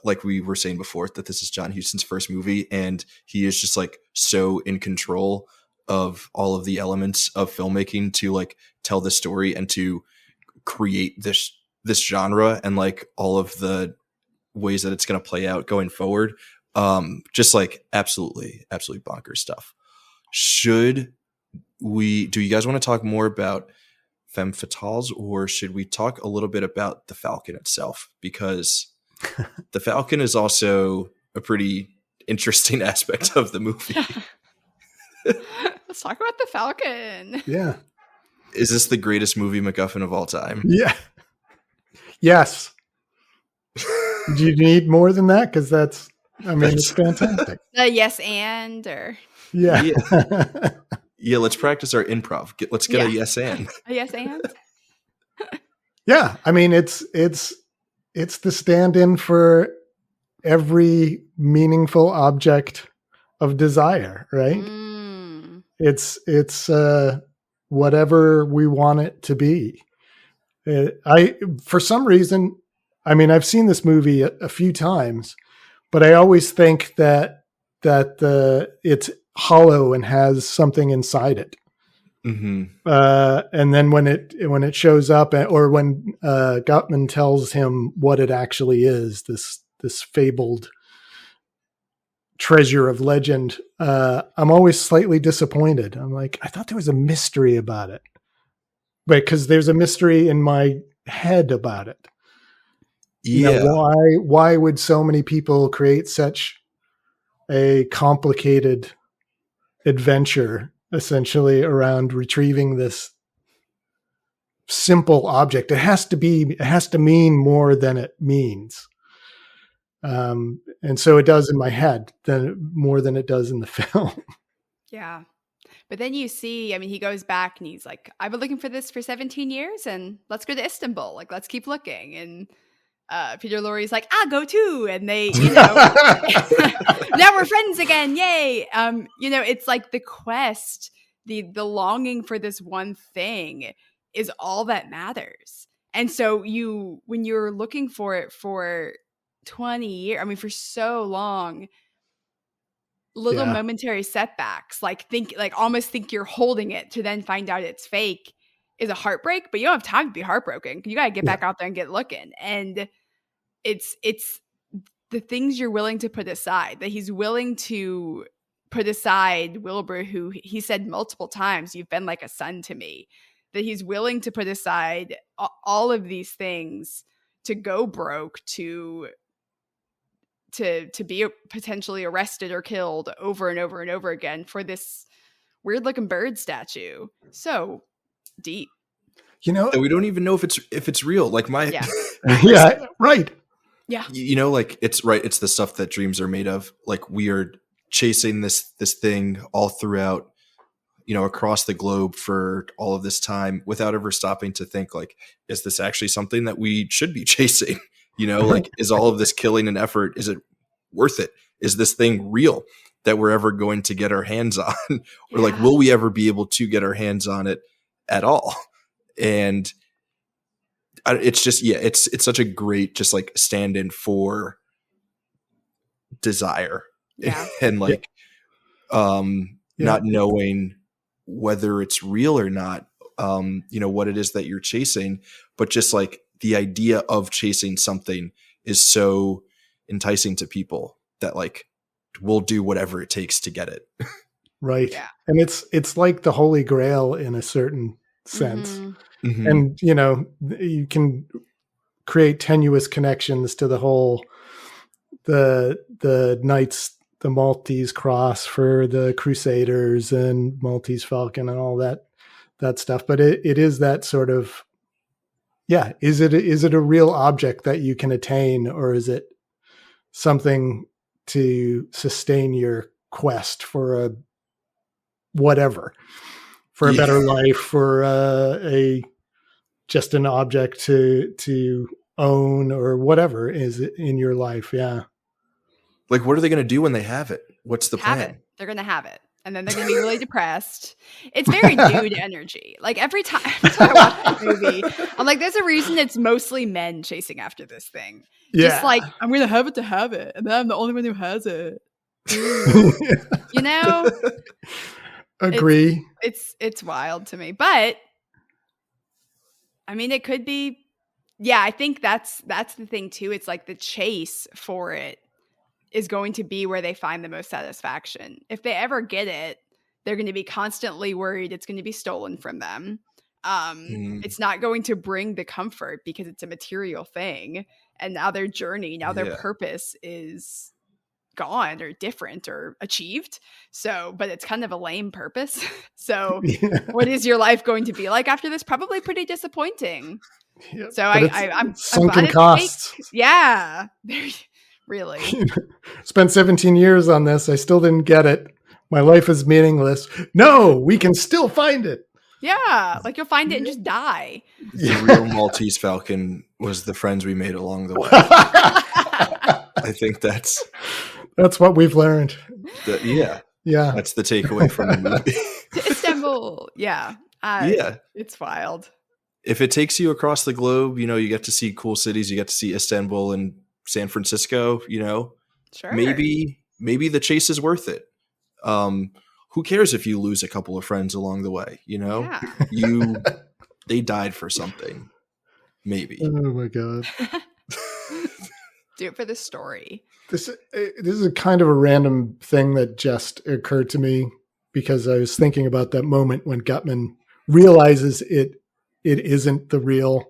Like we were saying before, that this is John Huston's first movie, and he is just like so in control of all of the elements of filmmaking to like tell the story and to create this genre and like all of the ways that it's going to play out going forward. Just like absolutely bonkers stuff. Do you guys want to talk more about Femme Fatales, or should we talk a little bit about the Falcon itself? Because the Falcon is also a pretty interesting aspect of the movie. Let's talk about the Falcon. Yeah. Is this the greatest movie MacGuffin of all time? Yeah. Yes. Do you need more than that? Because it's fantastic. Yes, and or Yeah. Yeah, let's practice our improv. Let's get a yes and. a yes and. Yeah. I mean, it's the stand-in for every meaningful object of desire, right? Mm. It's whatever we want it to be. For some reason, I mean, I've seen this movie a few times, but I always think that it's hollow and has something inside it. Mm-hmm. And then when it shows up, or when Gutman tells him what it actually is, this fabled treasure of legend, I'm always slightly disappointed. I'm like, I thought there was a mystery about it, because there's a mystery in my head about it. Yeah. Why would so many people create such a complicated adventure essentially around retrieving this simple object? It has to mean more than it means. And so it does in my head more than it does in the film. Yeah. But then you see, I mean, he goes back and he's like, I've been looking for this for 17 years and let's go to Istanbul. Like, let's keep looking. And Peter Lorre's like, I'll go too. And they, now we're friends again. Yay. It's like the quest, the longing for this one thing is all that matters. And so when you're looking for it for 20 years, I mean, for so long, little momentary setbacks, almost think you're holding it to then find out it's fake, is a heartbreak, but you don't have time to be heartbroken. You got to get back out there and get looking. And it's the things you're willing to put aside, that he's willing to put aside Wilbur, who he said multiple times, you've been like a son to me, that he's willing to put aside all of these things to go broke, to be potentially arrested or killed over and over and over again for this weird looking bird statue. So deep. And we don't even know if it's real. Like yeah, right. Yeah. Like it's right. It's the stuff that dreams are made of. Like we are chasing this thing all throughout, across the globe for all of this time without ever stopping to think, like, is this actually something that we should be chasing? Like, is all of this killing and effort, is it worth it? Is this thing real that we're ever going to get our hands on? Or like, will we ever be able to get our hands on it at all? And it's just, it's such a great, just like stand-in for desire. And like, not knowing whether it's real or not, what it is that you're chasing, but just like the idea of chasing something is so enticing to people that like we'll do whatever it takes to get it. Right. Yeah. And it's like the Holy Grail in a certain sense. Mm-hmm. And, you can create tenuous connections to the whole, the Knights, the Maltese Cross for the Crusaders and Maltese Falcon and all that stuff. But it is that sort of, is it a real object that you can attain, or is it something to sustain your quest for a whatever, for a better life, for just an object to own, or whatever is in your life? Yeah. Like, what are they going to do when they have it? What's the plan? They're going to have it. And then they're going to be really depressed. It's very dude energy. Like every time I watch this movie, I'm like, there's a reason it's mostly men chasing after this thing. Yeah. Just like, I'm going to have it to have it. And then I'm the only one who has it. Agree. It's wild to me. But I mean, it could be. Yeah, I think that's the thing too. It's like the chase for it is going to be where they find the most satisfaction. If they ever get it, they're going to be constantly worried it's going to be stolen from them. It's not going to bring the comfort because it's a material thing. And now their journey, their purpose is gone or different or achieved. So, but it's kind of a lame purpose. So what is your life going to be like after this? Probably pretty disappointing. Yeah, so I'm sunken glad it's costs. fake. Yeah. Really. Spent 17 years on this. I still didn't get it. My life is meaningless. No, we can still find it. Yeah. Like you'll find it and just die. The real Maltese Falcon was the friends we made along the way. I think that's what we've learned. Yeah. That's the takeaway from the movie. To Istanbul. Yeah. Yeah. It's wild. If it takes you across the globe, you get to see cool cities. You get to see Istanbul and San Francisco, Sure. Maybe the chase is worth it. Who cares if you lose a couple of friends along the way? Yeah. They died for something. Maybe. Oh my God. Do it for the story. This is a kind of a random thing that just occurred to me because I was thinking about that moment when Gutman realizes it isn't the real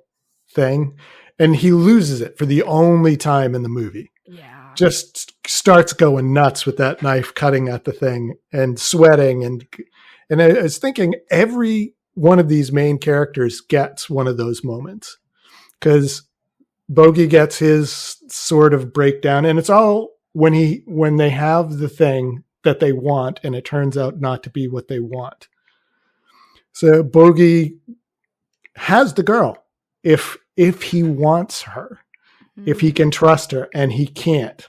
thing, and he loses it for the only time in the movie. Yeah. Just starts going nuts with that knife cutting at the thing and sweating. And I was thinking every one of these main characters gets one of those moments, because Bogey gets his sort of breakdown, and it's all when they have the thing that they want and it turns out not to be what they want. So Bogey has the girl if he wants her, if he can trust her, and he can't.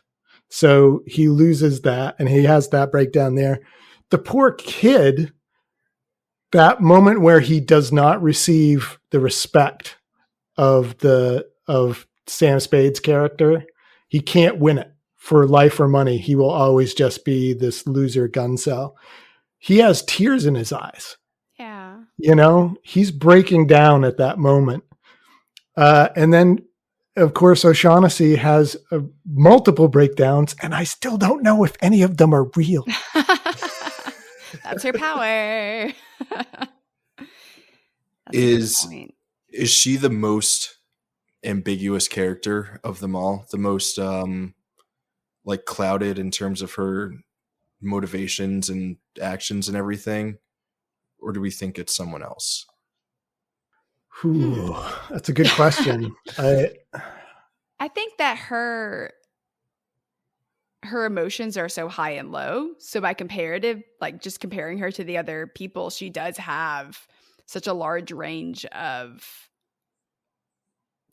So he loses that, and he has that breakdown there. The poor kid, that moment where he does not receive the respect of Sam Spade's character, he can't win it for life or money. He will always just be this loser gun cell. He has tears in his eyes. Yeah. He's breaking down at that moment. And then, of course, O'Shaughnessy has multiple breakdowns, and I still don't know if any of them are real. That's her power. Is she the most ambiguous character of them all? The most clouded in terms of her motivations and actions and everything? Or do we think it's someone else? Ooh, that's a good question. I think that her emotions are so high and low. So by comparative, just comparing her to the other people, she does have such a large range of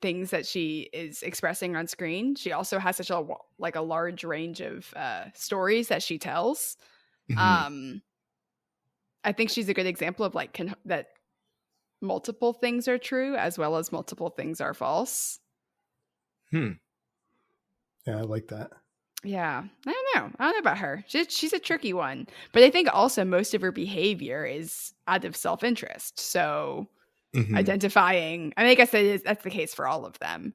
things that she is expressing on screen. She also has such a large range of stories that she tells. Mm-hmm. I think she's a good example of that multiple things are true as well as multiple things are false. Yeah, I like that. Yeah, I don't know about her. She's a tricky one, but I think also most of her behavior is out of self-interest. So identifying, I guess that's the case for all of them.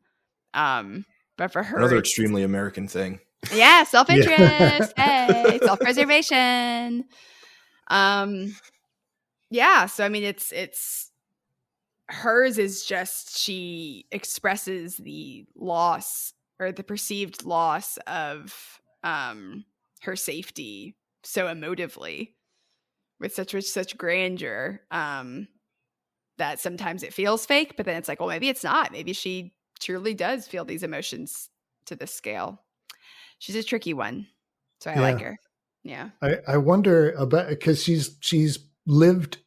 But for her, another extremely American thing. Yeah, self-interest. Hey, self-preservation. Yeah, so it's hers is just, she expresses the loss or the perceived loss of her safety so emotively with such grandeur that sometimes it feels fake, but then it's like, well, maybe it's not. Maybe she truly does feel these emotions to this scale. She's a tricky one, so I like her. Yeah, I wonder about, because she's lived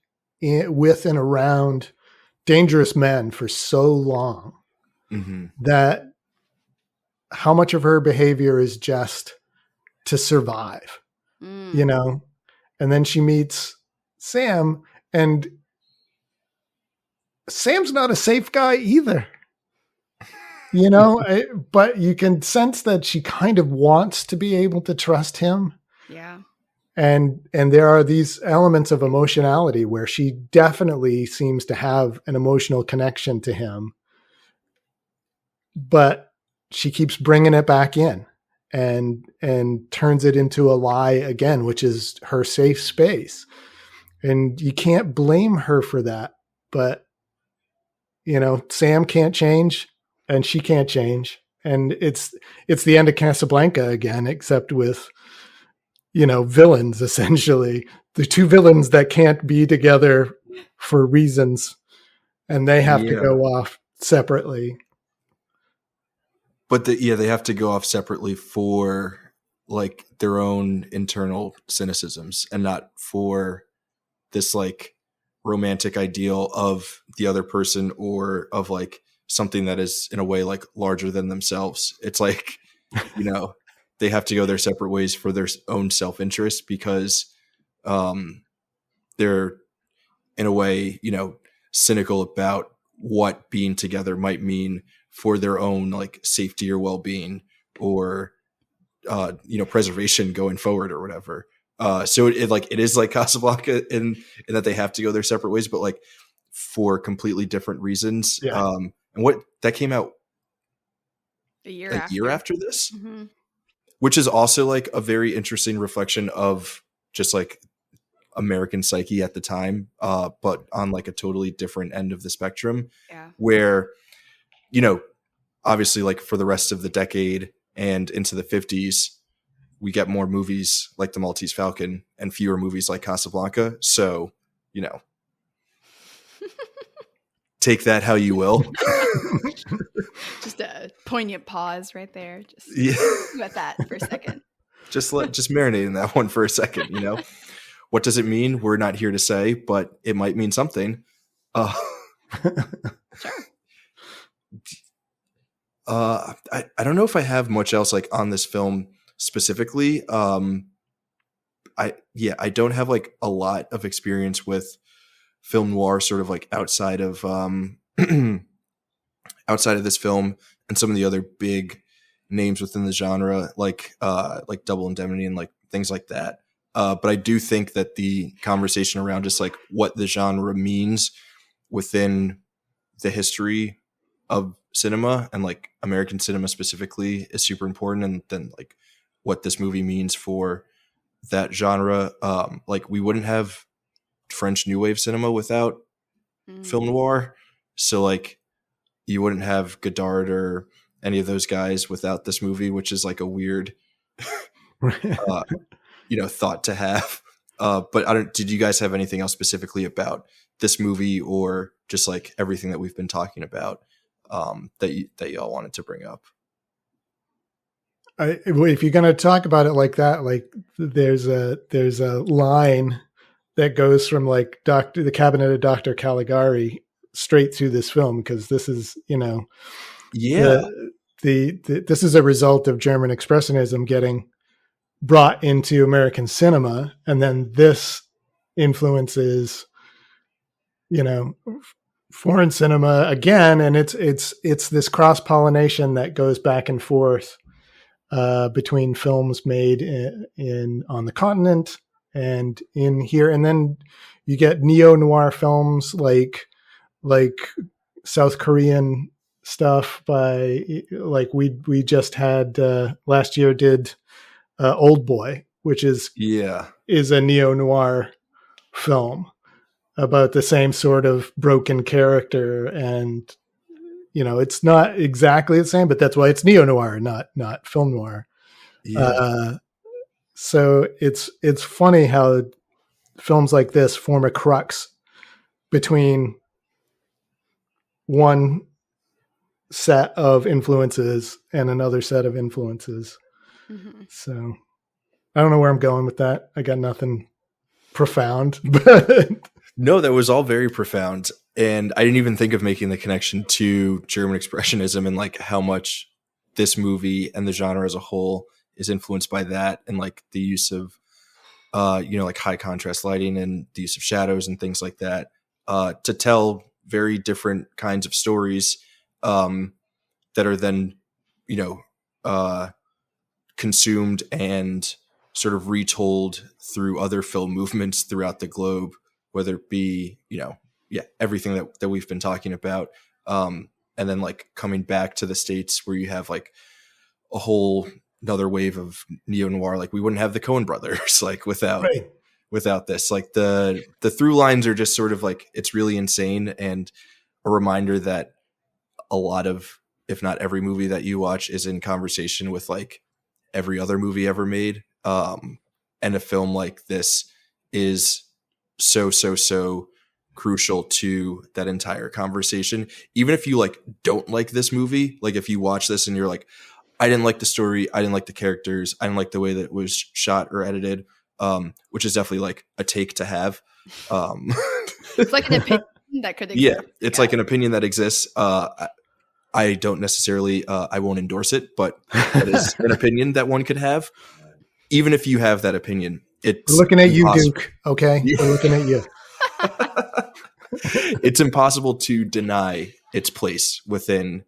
with and around dangerous men for so long that how much of her behavior is just to survive, and then she meets Sam, and Sam's not a safe guy either, but you can sense that she kind of wants to be able to trust him. Yeah. And there are these elements of emotionality where she definitely seems to have an emotional connection to him, but she keeps bringing it back in and turns it into a lie again, which is her safe space. And you can't blame her for that, but Sam can't change and she can't change. And it's the end of Casablanca again, except with, villains, essentially. The two villains that can't be together for reasons, and they have to go off separately. But they have to go off separately for like their own internal cynicisms and not for this like romantic ideal of the other person or of like something that is in a way like larger than themselves. It's like, they have to go their separate ways for their own self-interest because they're in a way, cynical about what being together might mean for their own like safety or well-being or preservation going forward or whatever. So it is like Casablanca in that they have to go their separate ways, but like for completely different reasons. Yeah. And what that came out a year after this, which is also like a very interesting reflection of just like American psyche at the time, but on like a totally different end of the spectrum. Yeah. Where, obviously like for the rest of the decade and into the 50s, we get more movies like the Maltese Falcon and fewer movies like Casablanca. So, take that how you will. Just a poignant pause right there. Just let that for a second. Just marinate in that one for a second. What does it mean? We're not here to say, but it might mean something. Sure. I don't know if I have much else like on this film specifically. I don't have like a lot of experience with film noir sort of like outside of this film and some of the other big names within the genre like Double Indemnity and like things like that. But I do think that the conversation around just like what the genre means within the history of cinema and like American cinema specifically is super important. And then like what this movie means for that genre. Like we wouldn't have French New Wave cinema without film noir. So like you wouldn't have Godard or any of those guys without this movie, which is like a weird, thought to have. But did you guys have anything else specifically about this movie or just like everything that we've been talking about that y'all wanted to bring up? If you're going to talk about it like that, like there's a line that goes from like the Cabinet of Dr. Caligari straight through this film, because this is, this is a result of German expressionism getting brought into American cinema, and then this influences, foreign cinema again, and it's this cross pollination that goes back and forth between films made on the continent and in here, and then you get neo noir films like South Korean stuff by like we just had last year did Old Boy, which is a neo noir film about the same sort of broken character, and it's not exactly the same, but that's why it's neo noir, not film noir. So it's funny how films like this form a crux between one set of influences and another set of influences. Mm-hmm. So I don't know where I'm going with that. I got nothing profound, but no, that was all very profound. And I didn't even think of making the connection to German expressionism and like how much this movie and the genre as a whole is influenced by that, and like the use of like high contrast lighting and the use of shadows and things like that to tell very different kinds of stories that are then consumed and sort of retold through other film movements throughout the globe, whether it be everything that we've been talking about, and then like coming back to the States where you have like a whole another wave of neo noir. Like we wouldn't have the Coen brothers like without this. Like the through lines are just sort of like, it's really insane and a reminder that a lot of if not every movie that you watch is in conversation with like every other movie ever made. And a film like this is so crucial to that entire conversation. Even if you like don't like this movie, like if you watch this and you're like, I didn't like the story, I didn't like the characters, I didn't like the way that it was shot or edited, which is definitely like a take to have. It's like an opinion that could exist. Yeah, it's like an opinion that exists. I don't necessarily, I won't endorse it, but that is an opinion that one could have. Even if you have that opinion, it's We're looking at impossible. you, Duke. Okay, we're looking at you. It's impossible to deny its place within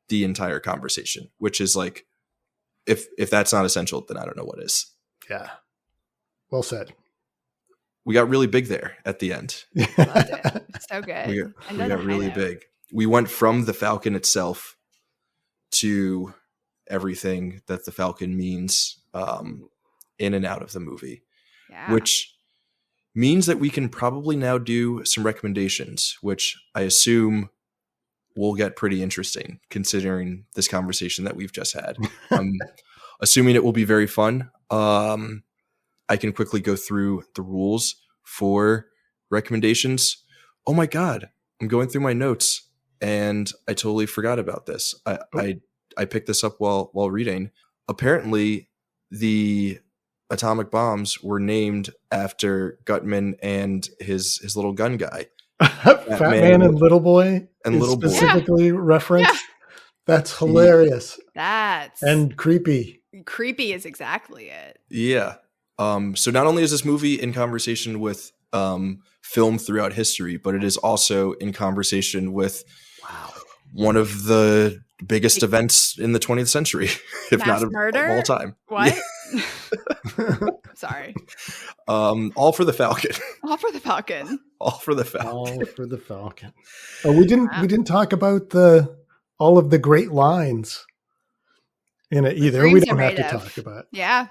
the entire conversation, which is like, if that's not essential, then I don't know what is. Yeah, well said. We got really big there at the end. Loved it. So good. We got really big. We went from the Falcon itself to everything that the Falcon means in and out of the movie, which means that we can probably now do some recommendations, which I assume will get pretty interesting considering this conversation that we've just had. I'm assuming it will be very fun. I can quickly go through the rules for recommendations. Oh my God, I'm going through my notes and I totally forgot about this. I picked this up while reading. Apparently, the atomic bombs were named after Gutman and his little gun guy. Fat Man and Little Boy and Little Boy specifically referenced. Yeah. That's hilarious. And creepy. Creepy is exactly it. Yeah. So not only is this movie in conversation with film throughout history, but it is also in conversation with one of the biggest events in the 20th century, if Mass not murder? of all time. What? Sorry. All for the Falcon. All for the Falcon. All for the Falcon. All for the Falcon. Oh, we didn't talk about all of the great lines in it either. We don't have to talk about. Yeah.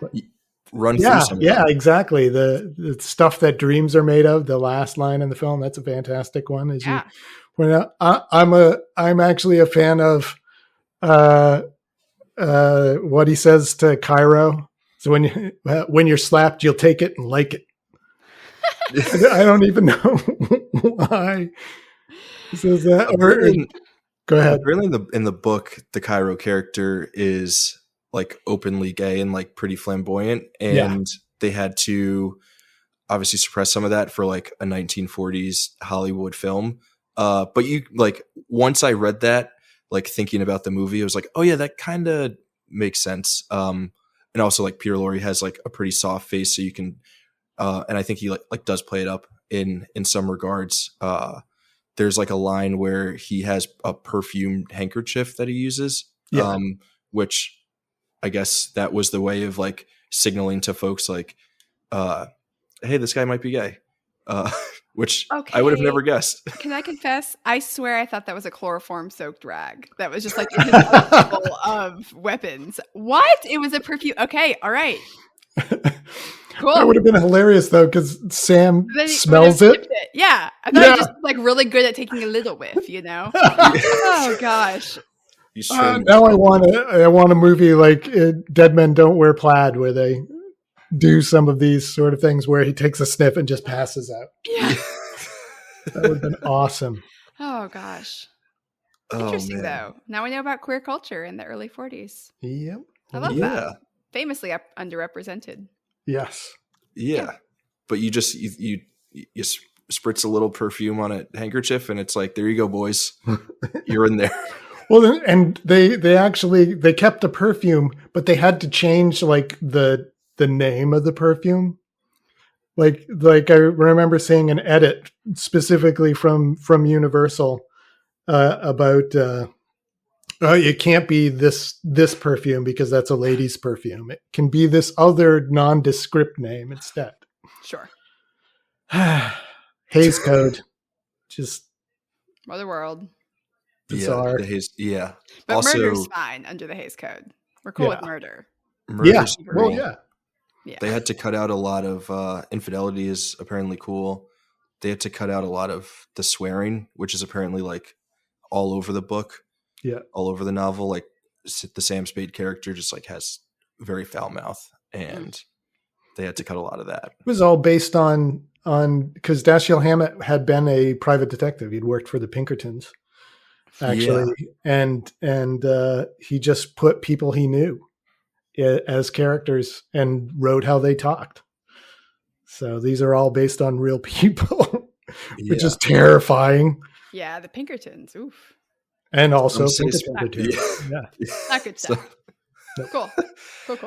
Run through some of them. Exactly. The stuff that dreams are made of, the last line in the film, that's a fantastic one. As you point out, I'm actually a fan of what he says to Cairo. So when you're slapped, you'll take it and like it. I don't even know why he says that. Go ahead. Really, in the book, the Cairo character is like openly gay and like pretty flamboyant, and they had to obviously suppress some of that for like a 1940s Hollywood film. But you like once I read that, like thinking about the movie, I was like, oh yeah, that kind of makes sense. And also like Peter Lorre has like a pretty soft face, so you can, and I think he like does play it up in some regards. There's like a line where he has a perfumed handkerchief that he uses, which I guess that was the way of like signaling to folks like, hey, this guy might be gay, which I would have never guessed. Can I confess? I swear I thought that was a chloroform soaked rag. That was just like in his arsenal of weapons. What? It was a perfume. Okay. All right. Cool. That would have been hilarious though, because Sam smells it. Yeah. I thought he was just like really good at taking a little whiff, you know? Oh gosh. Now I want a movie like Dead Men Don't Wear Plaid, where they do some of these sort of things where he takes a sniff and just passes out. Yeah. That would have been awesome. Oh gosh. Interesting though. Now we know about queer culture in the early 40s. Yep. I love that. Famously underrepresented. Yes. Yeah. But you just you spritz a little perfume on a handkerchief and it's like, there you go, boys. You're in there. Well, and they kept the perfume, but they had to change like the name of the perfume. Like I remember seeing an edit specifically from Universal about it can't be this perfume because that's a lady's perfume. It can be this other nondescript name instead. Sure. Hays Code. Just Mother world. Bizarre. But also, murder's fine under the Hays Code. We're cool with murder. Murder's Well, yeah. They had to cut out a lot of infidelity is apparently cool. They had to cut out a lot of the swearing, which is apparently like all over the book. all over the novel. Like the Sam Spade character just like has very foul mouth, and they had to cut a lot of that. It was all based on because Dashiell Hammett had been a private detective. He'd worked for the Pinkertons, actually, and he just put people he knew as characters and wrote how they talked. So these are all based on real people, which is terrifying. Yeah, the Pinkertons. Oof. And also not good stuff. Cool.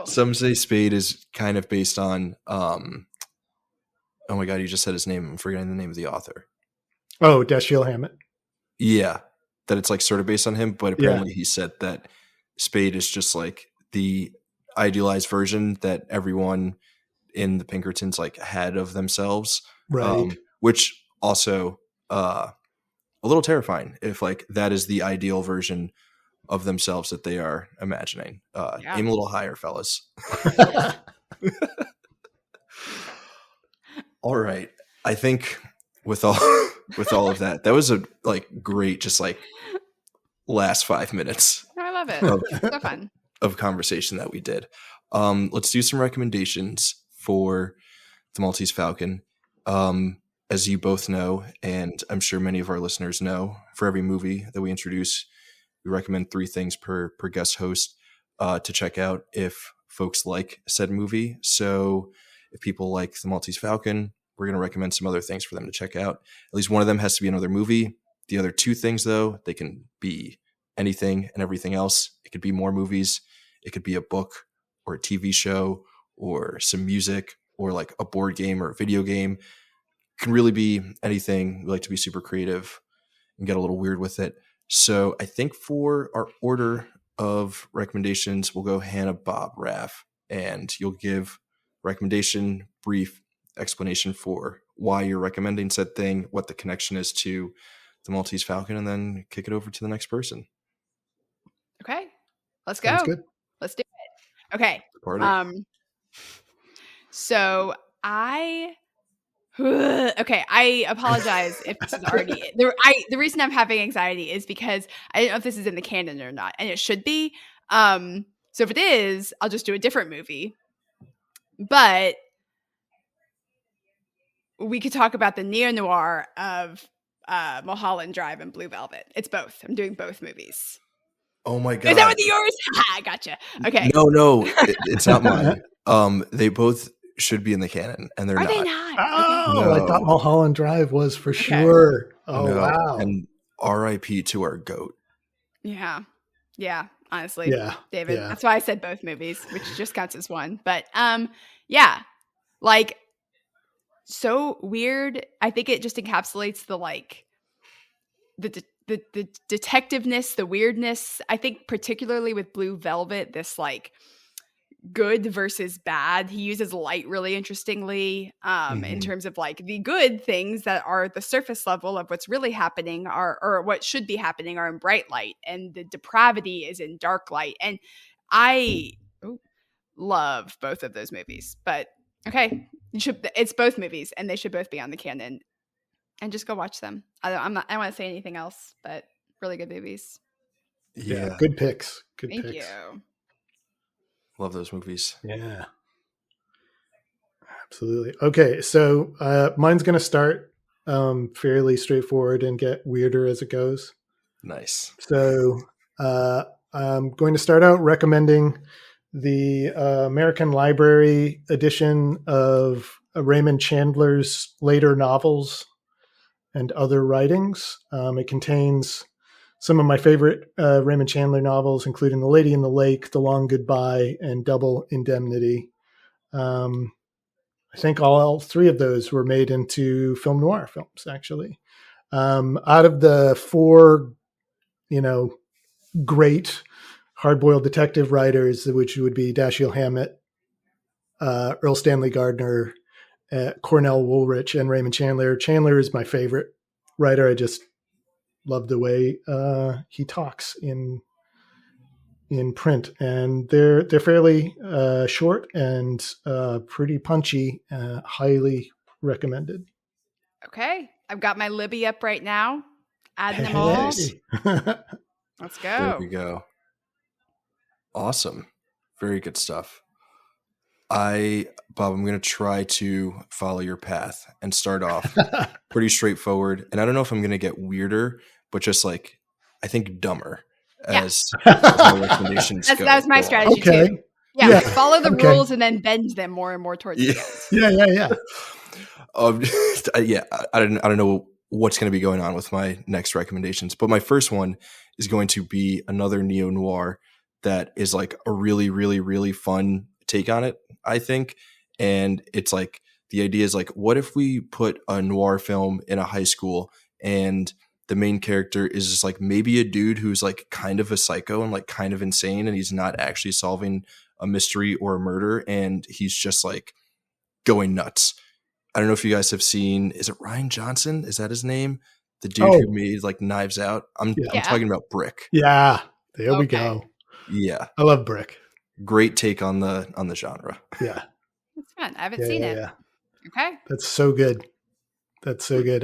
Some say Spade is kind of based on oh my God, you just said his name. I'm forgetting the name of the author. Oh, Dashiell Hammett. Yeah. That it's like sort of based on him, but apparently he said that Spade is just like the idealized version that everyone in the Pinkertons like had of themselves. Right. Which also a little terrifying if like that is the ideal version of themselves that they are imagining. Aim a little higher, fellas. All right. I think with all of that was a like great, just like last 5 minutes. I love it. So fun of conversation that we did. Let's do some recommendations for the Maltese Falcon. As you both know, and I'm sure many of our listeners know, for every movie that we introduce, we recommend 3 things per guest host to check out if folks like said movie. So if people like the Maltese Falcon, we're going to recommend some other things for them to check out. At least one of them has to be another movie. The other 2 things, though, they can be anything and everything else. It could be more movies. It could be a book or a TV show or some music or like a board game or a video game. It can really be anything. We like to be super creative and get a little weird with it. So I think for our order of recommendations, we'll go Hannah, Bob, Raph, and you'll give recommendation, brief explanation for why you're recommending said thing, what the connection is to the Maltese Falcon, and then kick it over to the next person. Okay, let's go. Sounds good. Let's do it. Okay. So I apologize if this is already the reason I'm having anxiety is because I don't know if this is in the canon or not, and it should be. So if it is, I'll just do a different movie. But we could talk about the neo-noir of Mulholland Drive and Blue Velvet. It's both. I'm doing both movies. Oh my God. Is that one of yours? I gotcha. Okay. No, it's not mine. They both should be in the canon, and they're Are not. they not? Oh, No. I thought Mulholland Drive was for sure. Oh, No. wow. And R.I.P. to our goat. Yeah. Honestly, David. Yeah. That's why I said both movies, which just counts as one. But yeah, like so weird. I think it just encapsulates the like the detectiveness, the weirdness. I think particularly with Blue Velvet, this like good versus bad. He uses light really interestingly in terms of like the good things that are the surface level of what's really happening or what should be happening are in bright light, and the depravity is in dark light. And I love both of those movies. But okay, it's both movies, and they should both be on the canon. And just go watch them. I don't want to say anything else, but really good movies. Yeah, good picks. Thank you. Love those movies. Yeah, absolutely. Okay, so mine's going to start fairly straightforward and get weirder as it goes. Nice. So I'm going to start out recommending the American Library edition of Raymond Chandler's later novels and other writings. It contains some of my favorite Raymond Chandler novels, including The Lady in the Lake, The Long Goodbye, and Double Indemnity. I think all 3 of those were made into film noir films, actually. Out of the 4, great hard-boiled detective writers, which would be Dashiell Hammett, Earl Stanley Gardner, Cornell Woolrich, and Raymond Chandler. Chandler is my favorite writer. I just love the way he talks in print, and they're fairly short and pretty punchy. Highly recommended. Okay, I've got my Libby up right now. Adding them all. Let's There we go. go. Awesome. Very good stuff. Bob, I'm going to try to follow your path and start off pretty straightforward. And I don't know if I'm going to get weirder, but just like, I think dumber as my recommendations go. That was my strategy Okay. too. Yeah, follow the rules and then bend them more and more towards the end. Yeah. I don't know what's going to be going on with my next recommendations, but my first one is going to be another neo-noir that is like a really, really, really fun take on it, I think. And it's like, the idea is like, what if we put a noir film in a high school and the main character is just like maybe a dude who's like kind of a psycho and like kind of insane, and he's not actually solving a mystery or a murder, and he's just like going nuts. I don't know if you guys have seen, is it Ryan Johnson? Is that his name? The dude who made like Knives Out. I'm talking about Brick. Yeah. There we go. Yeah. I love Brick. Great take on the genre. Yeah. It's fun. I haven't seen it. Yeah. Okay. That's so good.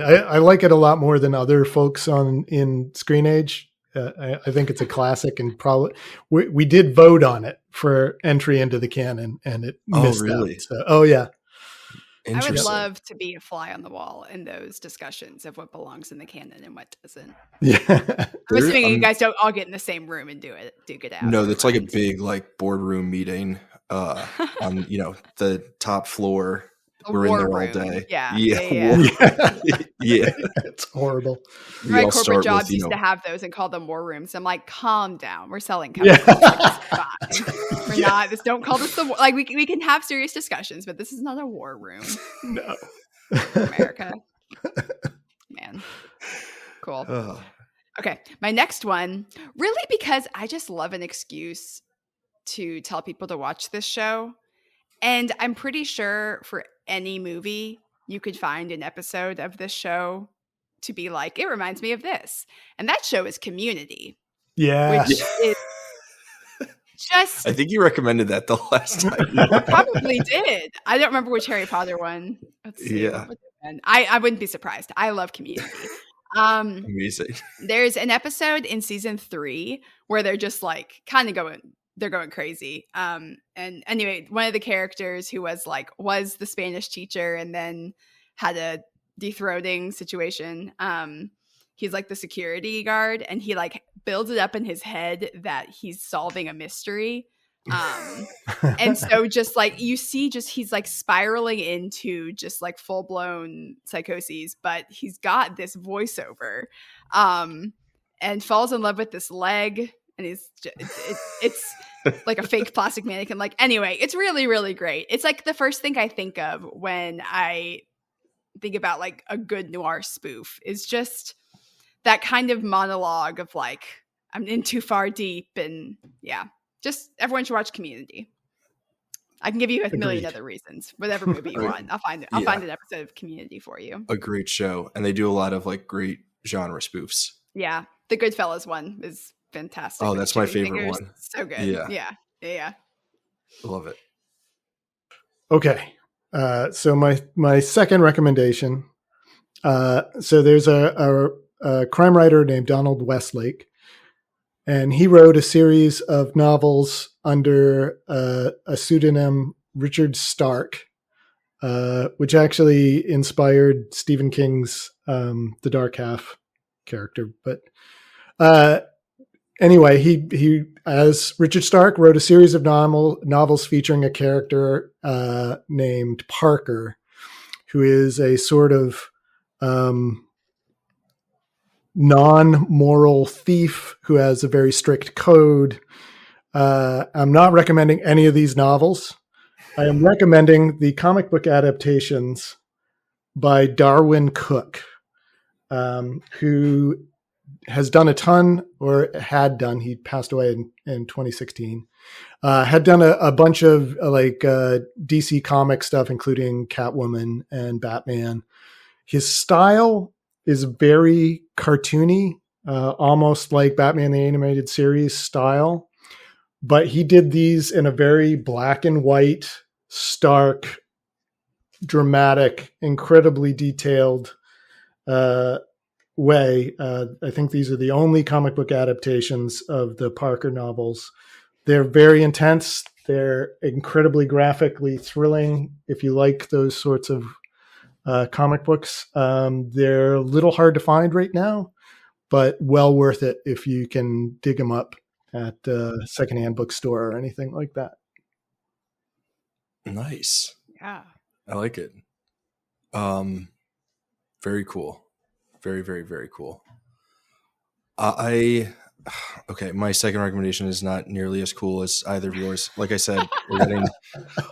I like it a lot more than other folks in Screen Age. I think it's a classic, and probably we did vote on it for entry into the canon, and it missed out. So, yeah. I would love to be a fly on the wall in those discussions of what belongs in the canon and what doesn't. Yeah. I'm assuming you guys don't all get in the same room and duke it out. No, that's like a big like boardroom meeting on the top floor. We're in there all day. Yeah. It's horrible. My corporate jobs used to have those and call them war rooms. I'm like, calm down. We're selling companies. We're not. Don't call this the war. Like we can have serious discussions, but this is not a war room. No. America. Man. Cool. Okay. My next one, really because I just love an excuse to tell people to watch this show. And I'm pretty sure for any movie, you could find an episode of this show to be like, it reminds me of this. And that show is Community. Yeah. Which is just... I think you recommended that the last time. I probably did. I don't remember which Harry Potter one. Let's see. Yeah. I wouldn't be surprised. I love Community. Amazing. There's an episode in season 3 where they're just like kind of going crazy. And anyway, one of the characters who was the Spanish teacher and then had a dethroning situation. He's like the security guard, and he like builds it up in his head that he's solving a mystery. And so just like you see, he's like spiraling into just like full blown psychoses, but he's got this voiceover, and falls in love with this leg. And it's like a fake plastic mannequin. Like, anyway, it's really, really great. It's like the first thing I think of when I think about like a good noir spoof is just that kind of monologue of like, I'm in too far deep. And yeah, just everyone should watch Community. I can give you a million other reasons, whatever movie you want. I'll find an episode of Community for you. A great show. And they do a lot of like great genre spoofs. Yeah. The Goodfellas one is fantastic. Oh, that's my favorite one. So good. Yeah. I love it. Okay. So my second recommendation. So there's a crime writer named Donald Westlake, and he wrote a series of novels under a pseudonym, Richard Stark, which actually inspired Stephen King's The Dark Half character. But anyway, he as Richard Stark wrote a series of novels featuring a character named Parker, who is a sort of non-moral thief who has a very strict code. I'm not recommending any of these novels. I am recommending the comic book adaptations by Darwin Cook, who has done a ton, or had done, he passed away in 2016, had done a bunch of DC comic stuff, including Catwoman and Batman. His style is very cartoony, almost like Batman the Animated Series style, but he did these in a very black and white, stark, dramatic, incredibly detailed way. I think these are the only comic book adaptations of the Parker novels. They're very intense. They're incredibly graphically thrilling. If you like those sorts of comic books, they're a little hard to find right now, but well worth it if you can dig them up at a secondhand bookstore or anything like that. Nice. Yeah. I like it. Very cool. Very, very, very cool. Okay, my second recommendation is not nearly as cool as either of yours. Like I said,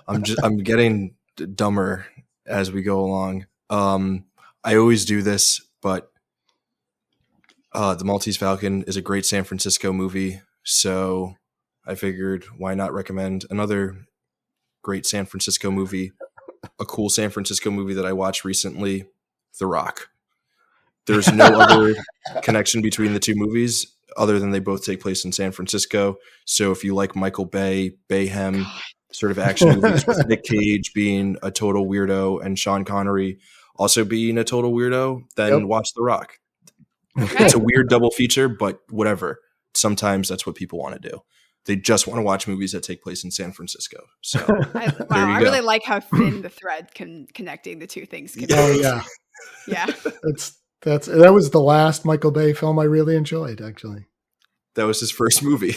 I'm getting dumber as we go along. I always do this, but the Maltese Falcon is a great San Francisco movie, so I figured why not recommend another great San Francisco movie, a cool San Francisco movie that I watched recently, The Rock. There's no other connection between the two movies other than they both take place in San Francisco. So if you like Michael Bay, Bayhem sort of action movies with Nic Cage being a total weirdo and Sean Connery also being a total weirdo, then watch The Rock. It's a weird double feature, but whatever. Sometimes that's what people want to do. They just want to watch movies that take place in San Francisco. So I really like how thin the thread connecting the two things can be. Oh yeah. Yeah. That was the last Michael Bay film I really enjoyed, actually. That was his first movie.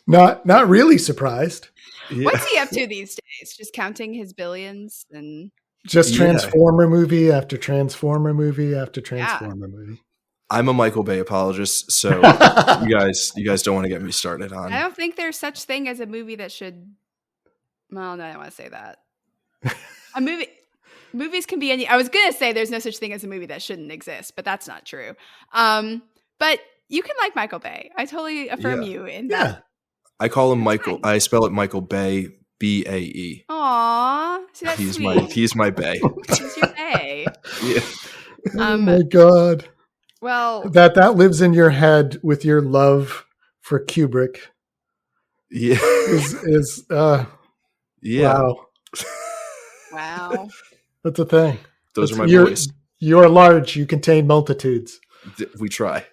Not really surprised. Yeah. What's he up to these days? Just counting his billions and just Transformer movie after Transformer movie after Transformer movie. I'm a Michael Bay apologist, so you guys don't want to get me started on. I don't think there's such thing as a movie that should. Well, no, I don't want to say that. A movie. Movies can be any. I was gonna say there's no such thing as a movie that shouldn't exist, but that's not true. But you can like Michael Bay. I totally affirm you in that. Yeah. I call him Michael. I spell it Michael Bay, B-A-E. Aww, see, that's he's sweet. He's my Bay. He's your Bay. Yeah. Oh my God. Well, that lives in your head with your love for Kubrick. Yeah. Yeah. Wow. That's a thing. Those are my boys. You are large. You contain multitudes. We try.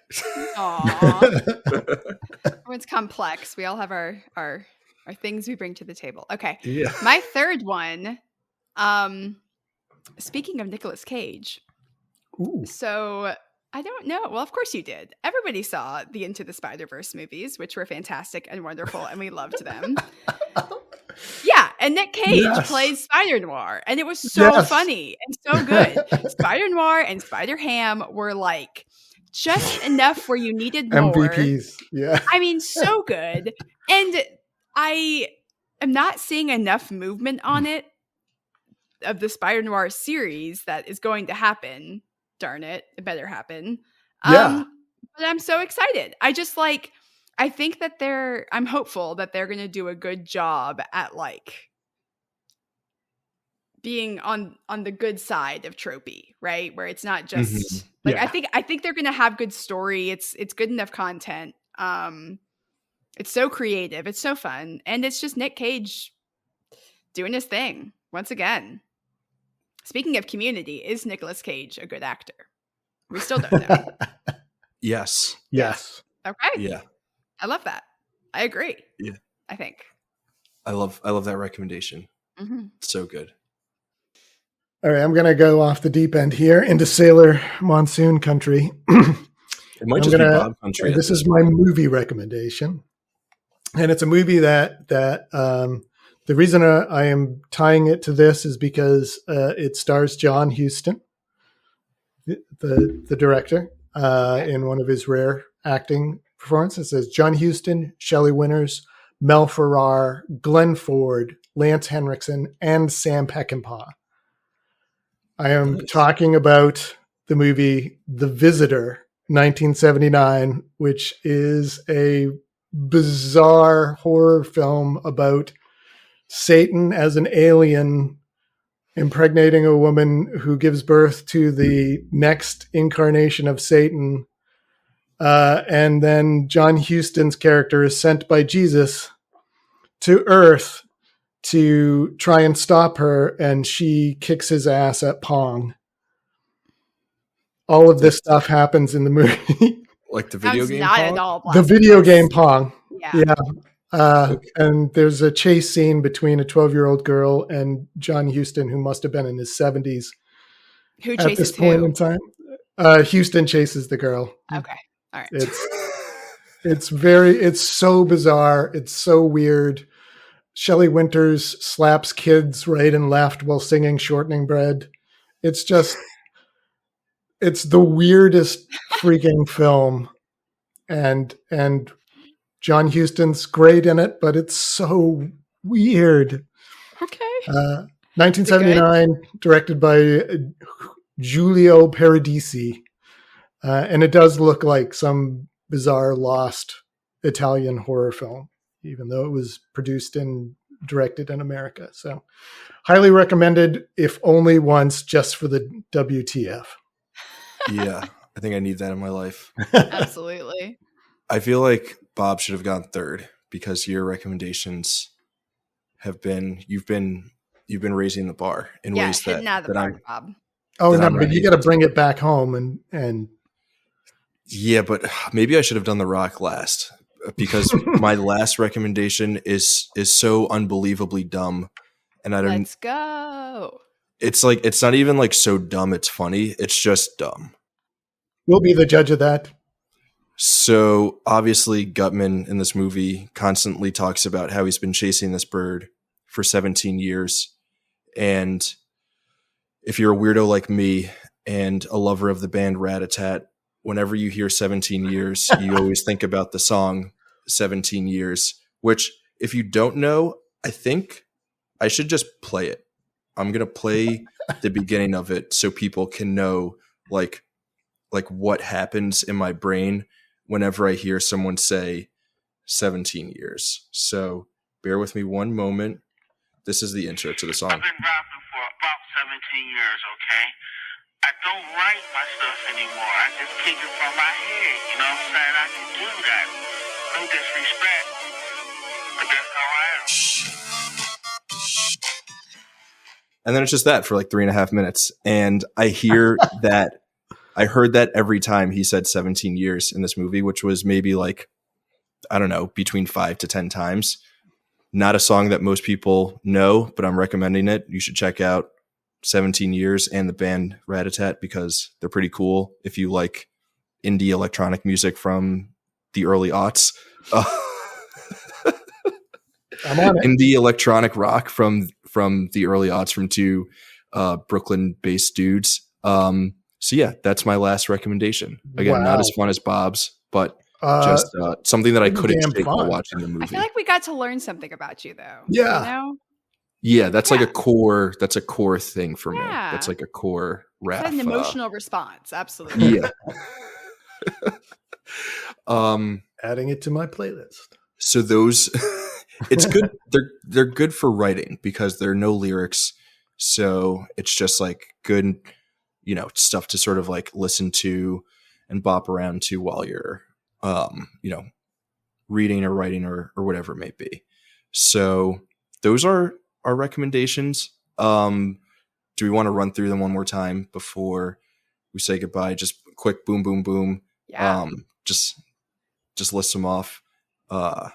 Aww. It's complex. We all have our things we bring to the table. Okay. Yeah. My third one, speaking of Nicolas Cage. Ooh. So I don't know. Well, of course you did. Everybody saw the Into the Spider-Verse movies, which were fantastic and wonderful, and we loved them. Yeah, and Nic Cage plays Spider-Noir, and it was so funny and so good. Spider-Noir and Spider-Ham were like just enough where you needed more. MVPs, yeah. I mean, so good. And I am not seeing enough movement on it of the Spider-Noir series that is going to happen. Darn it, it better happen. Yeah. But I'm so excited. I think that I'm hopeful that they're going to do a good job at like being on the good side of tropey, right? Where it's not just I think they're going to have good story. It's good enough content. It's so creative. It's so fun. And it's just Nic Cage doing his thing once again. Speaking of Community, is Nicolas Cage a good actor? We still don't know. Yes. Okay. Yeah. I love that. I agree. Yeah. I think. I love that recommendation. Mm-hmm. So good. All right, I'm going to go off the deep end here into Sailor Monsoon country. It might just be Bob country. This is my movie recommendation. And it's a movie that the reason I am tying it to this is because it stars John Huston, the director, in one of his rare acting performances. It says John Huston, Shelley Winters, Mel Ferrar, Glenn Ford, Lance Henriksen, and Sam Peckinpah. I am talking about the movie The Visitor, 1979, which is a bizarre horror film about Satan as an alien impregnating a woman who gives birth to the next incarnation of Satan. And then John Huston's character is sent by Jesus to Earth to try and stop her, and she kicks his ass at Pong. all of this stuff happens in the movie. Like the video game not Pong? at all The video game Pong. Yeah. Okay. And there's a chase scene between a 12-year-old girl and John Huston, who must have been in his 70s. Who at chases this point who? in time. Huston chases the girl. Okay. All right. It's so bizarre. It's so weird. Shelley Winters slaps kids right and left while singing Shortening Bread. It's the weirdest freaking film. And John Huston's great in it, but it's so weird. Okay. 1979, directed by Giulio Paradisi. And it does look like some bizarre lost Italian horror film, even though it was produced and directed in America. So highly recommended, if only once, just for the WTF. Yeah, I think I need that in my life. Absolutely. I feel like Bob should have gone third because your recommendations you've been raising the bar in ways hitting out of the park, Bob. Oh no, but you got to bring it back home and. Yeah, but maybe I should have done The Rock last because my last recommendation is so unbelievably dumb, and I don't. Let's go. It's like it's not even like so dumb it's funny. It's just dumb. We'll be the judge of that. So obviously Gutman in this movie constantly talks about how he's been chasing this bird for 17 years. And if you're a weirdo like me and a lover of the band Rat-a-Tat, whenever you hear 17 years, you always think about the song 17 Years, which if you don't know, I think I should just play it. I'm going to play the beginning of it so people can know like what happens in my brain whenever I hear someone say 17 years. So bear with me one moment. This is the intro to the song. I've been rapping for about 17 years, okay? I don't write my stuff anymore. I just kick it from my head. You know what I'm saying? I can do that. No disrespect, but that's how I am. And then it's just that for like 3.5 minutes. And I hear that. I heard that every time he said 17 years in this movie, which was maybe like, I don't know, between 5 to 10 times. Not a song that most people know, but I'm recommending it. You should check out 17 Years and the band Rat-a-Tat because they're pretty cool if you like indie electronic music from the early aughts. I'm on it. Indie electronic rock from the early aughts from two Brooklyn-based dudes. So yeah, that's my last recommendation. Again, Not as fun as Bob's, but just something that I couldn't shake while watching the movie. I feel like we got to learn something about you, though. Yeah. You know? Yeah, that's like a core. That's a core thing for me. Yeah. That's like a core rap. An emotional response, absolutely. Yeah. Adding it to my playlist. So those, it's good. They're good for writing because there are no lyrics. So it's just like good, stuff to sort of like listen to and bop around to while you're, reading or writing or whatever it may be. So those are our recommendations. Do we want to run through them one more time before we say goodbye? Just quick, boom, boom, boom. Yeah. Just list them off. Yeah.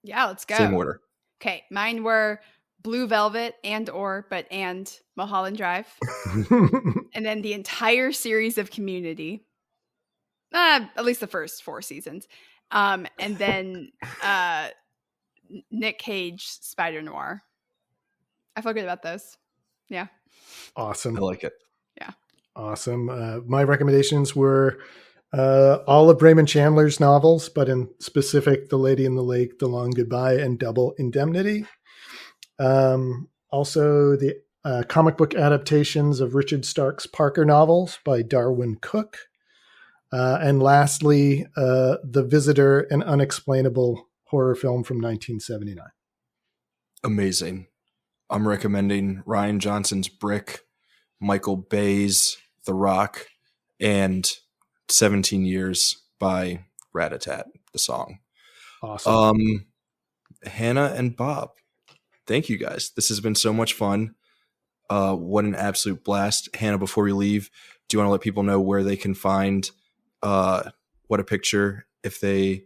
Yeah, let's go. Same order. Okay, mine were Blue Velvet and Mulholland Drive. And then the entire series of Community. At least the first 4 seasons. And then Nic Cage, Spider Noir. I feel good about those. Yeah. Awesome. I like it. Yeah. Awesome. My recommendations were all of Raymond Chandler's novels, but in specific, The Lady in the Lake, The Long Goodbye, and Double Indemnity. Also, the comic book adaptations of Richard Stark's Parker novels by Darwin Cook. And lastly, The Visitor, an unexplainable horror film from 1979. Amazing. I'm recommending Rian Johnson's Brick, Michael Bay's The Rock, and 17 Years by Rat-a-Tat, the song. Awesome. Hannah and Bob, thank you guys. This has been so much fun. What an absolute blast. Hannah, before we leave, do you want to let people know where they can find What a Picture if they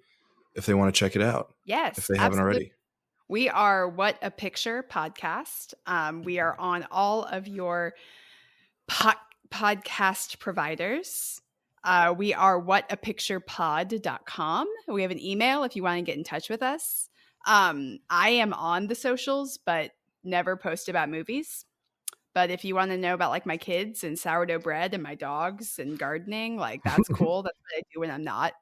want to check it out? Yes, if they haven't already. We are What a Picture podcast. We are on all of your podcast providers. We are whatapicturepod.com. We have an email if you want to get in touch with us. I am on the socials, but never post about movies. But if you want to know about like my kids and sourdough bread and my dogs and gardening, like that's cool. That's what I do when I'm not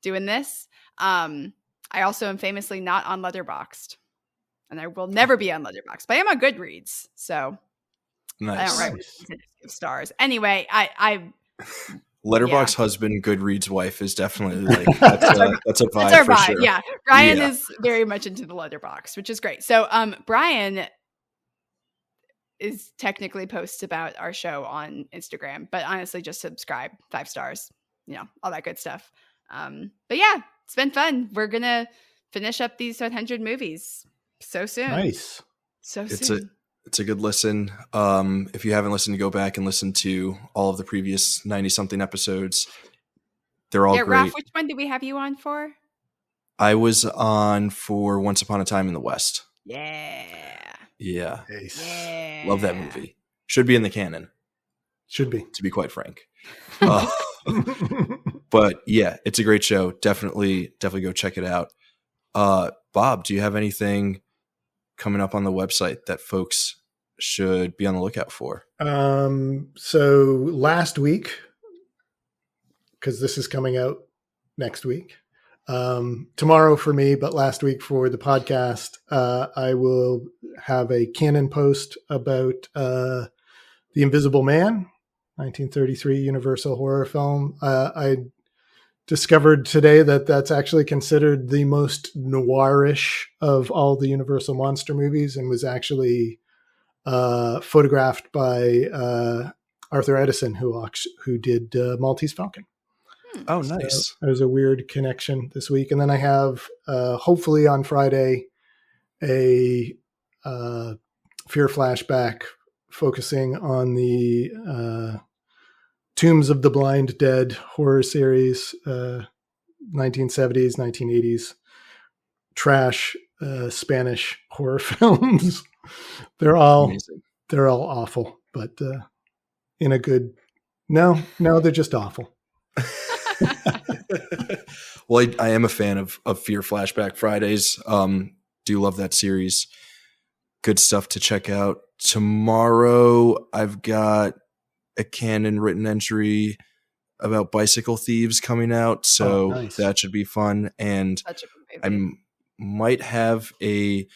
doing this. I also am famously not on Letterboxd, and I will never be on Letterboxd, but I am on Goodreads. So nice. I don't write with stars. Anyway, I Letterboxd husband, Goodreads wife is definitely like that's a vibe that's our for vibe. sure. Yeah, Brian is very much into the Letterboxd, which is great. So Brian is technically posts about our show on Instagram, but honestly, just subscribe, 5 stars, all that good stuff. But yeah, it's been fun. We're gonna finish up these 100 movies so soon. Nice. Soon. It's a good listen. If you haven't listened, go back and listen to all of the previous 90-something episodes. They're all great. Ralph, which one did we have you on for? I was on for Once Upon a Time in the West. Yeah. Nice. Yeah. Love that movie. Should be in the canon. Should be. To be quite frank. But yeah, it's a great show. Definitely go check it out. Bob, do you have anything coming up on the website that folks should be on the lookout for? So last week, because this is coming out next week, tomorrow for me, but last week for the podcast, I will have a Canon post about The Invisible Man, 1933 Universal horror film. I discovered today that that's actually considered the most noirish of all the Universal monster movies, and was actually photographed by Arthur Edison, who did Maltese Falcon. Oh, nice. So there's a weird connection this week. And then I have, hopefully on Friday, a Fear flashback focusing on the Tombs of the Blind Dead horror series, 1970s, 1980s, trash Spanish horror films. They're all awful, but in a good, no, they're just awful. Well, I am a fan of Fear Flashback Fridays. Do love that series. Good stuff to check out. Tomorrow, I've got a Canon written entry about bicycle thieves coming out, so nice. That should be fun. And I might have I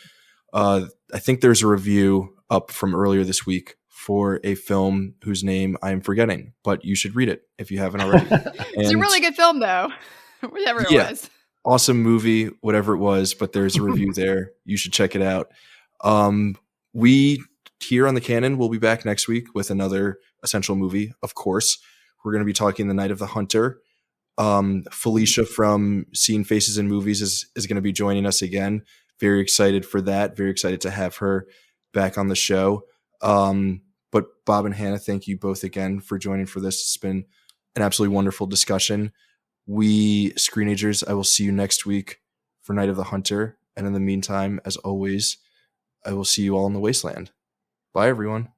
think there's a review up from earlier this week for a film whose name I'm forgetting, but you should read it if you haven't already. It's a really good film, though. Whatever it was. Awesome movie, whatever it was, but there's a review there. You should check it out. We here on the Canon will be back next week with another essential movie, of course. We're going to be talking The Night of the Hunter. Felicia from Seeing Faces in Movies is going to be joining us again. Very excited for that. Very excited to have her back on the show. But Bob and Hannah, thank you both again for joining for this. It's been an absolutely wonderful discussion. We Screenagers, I will see you next week for Night of the Hunter. And in the meantime, as always, I will see you all in the wasteland. Bye, everyone.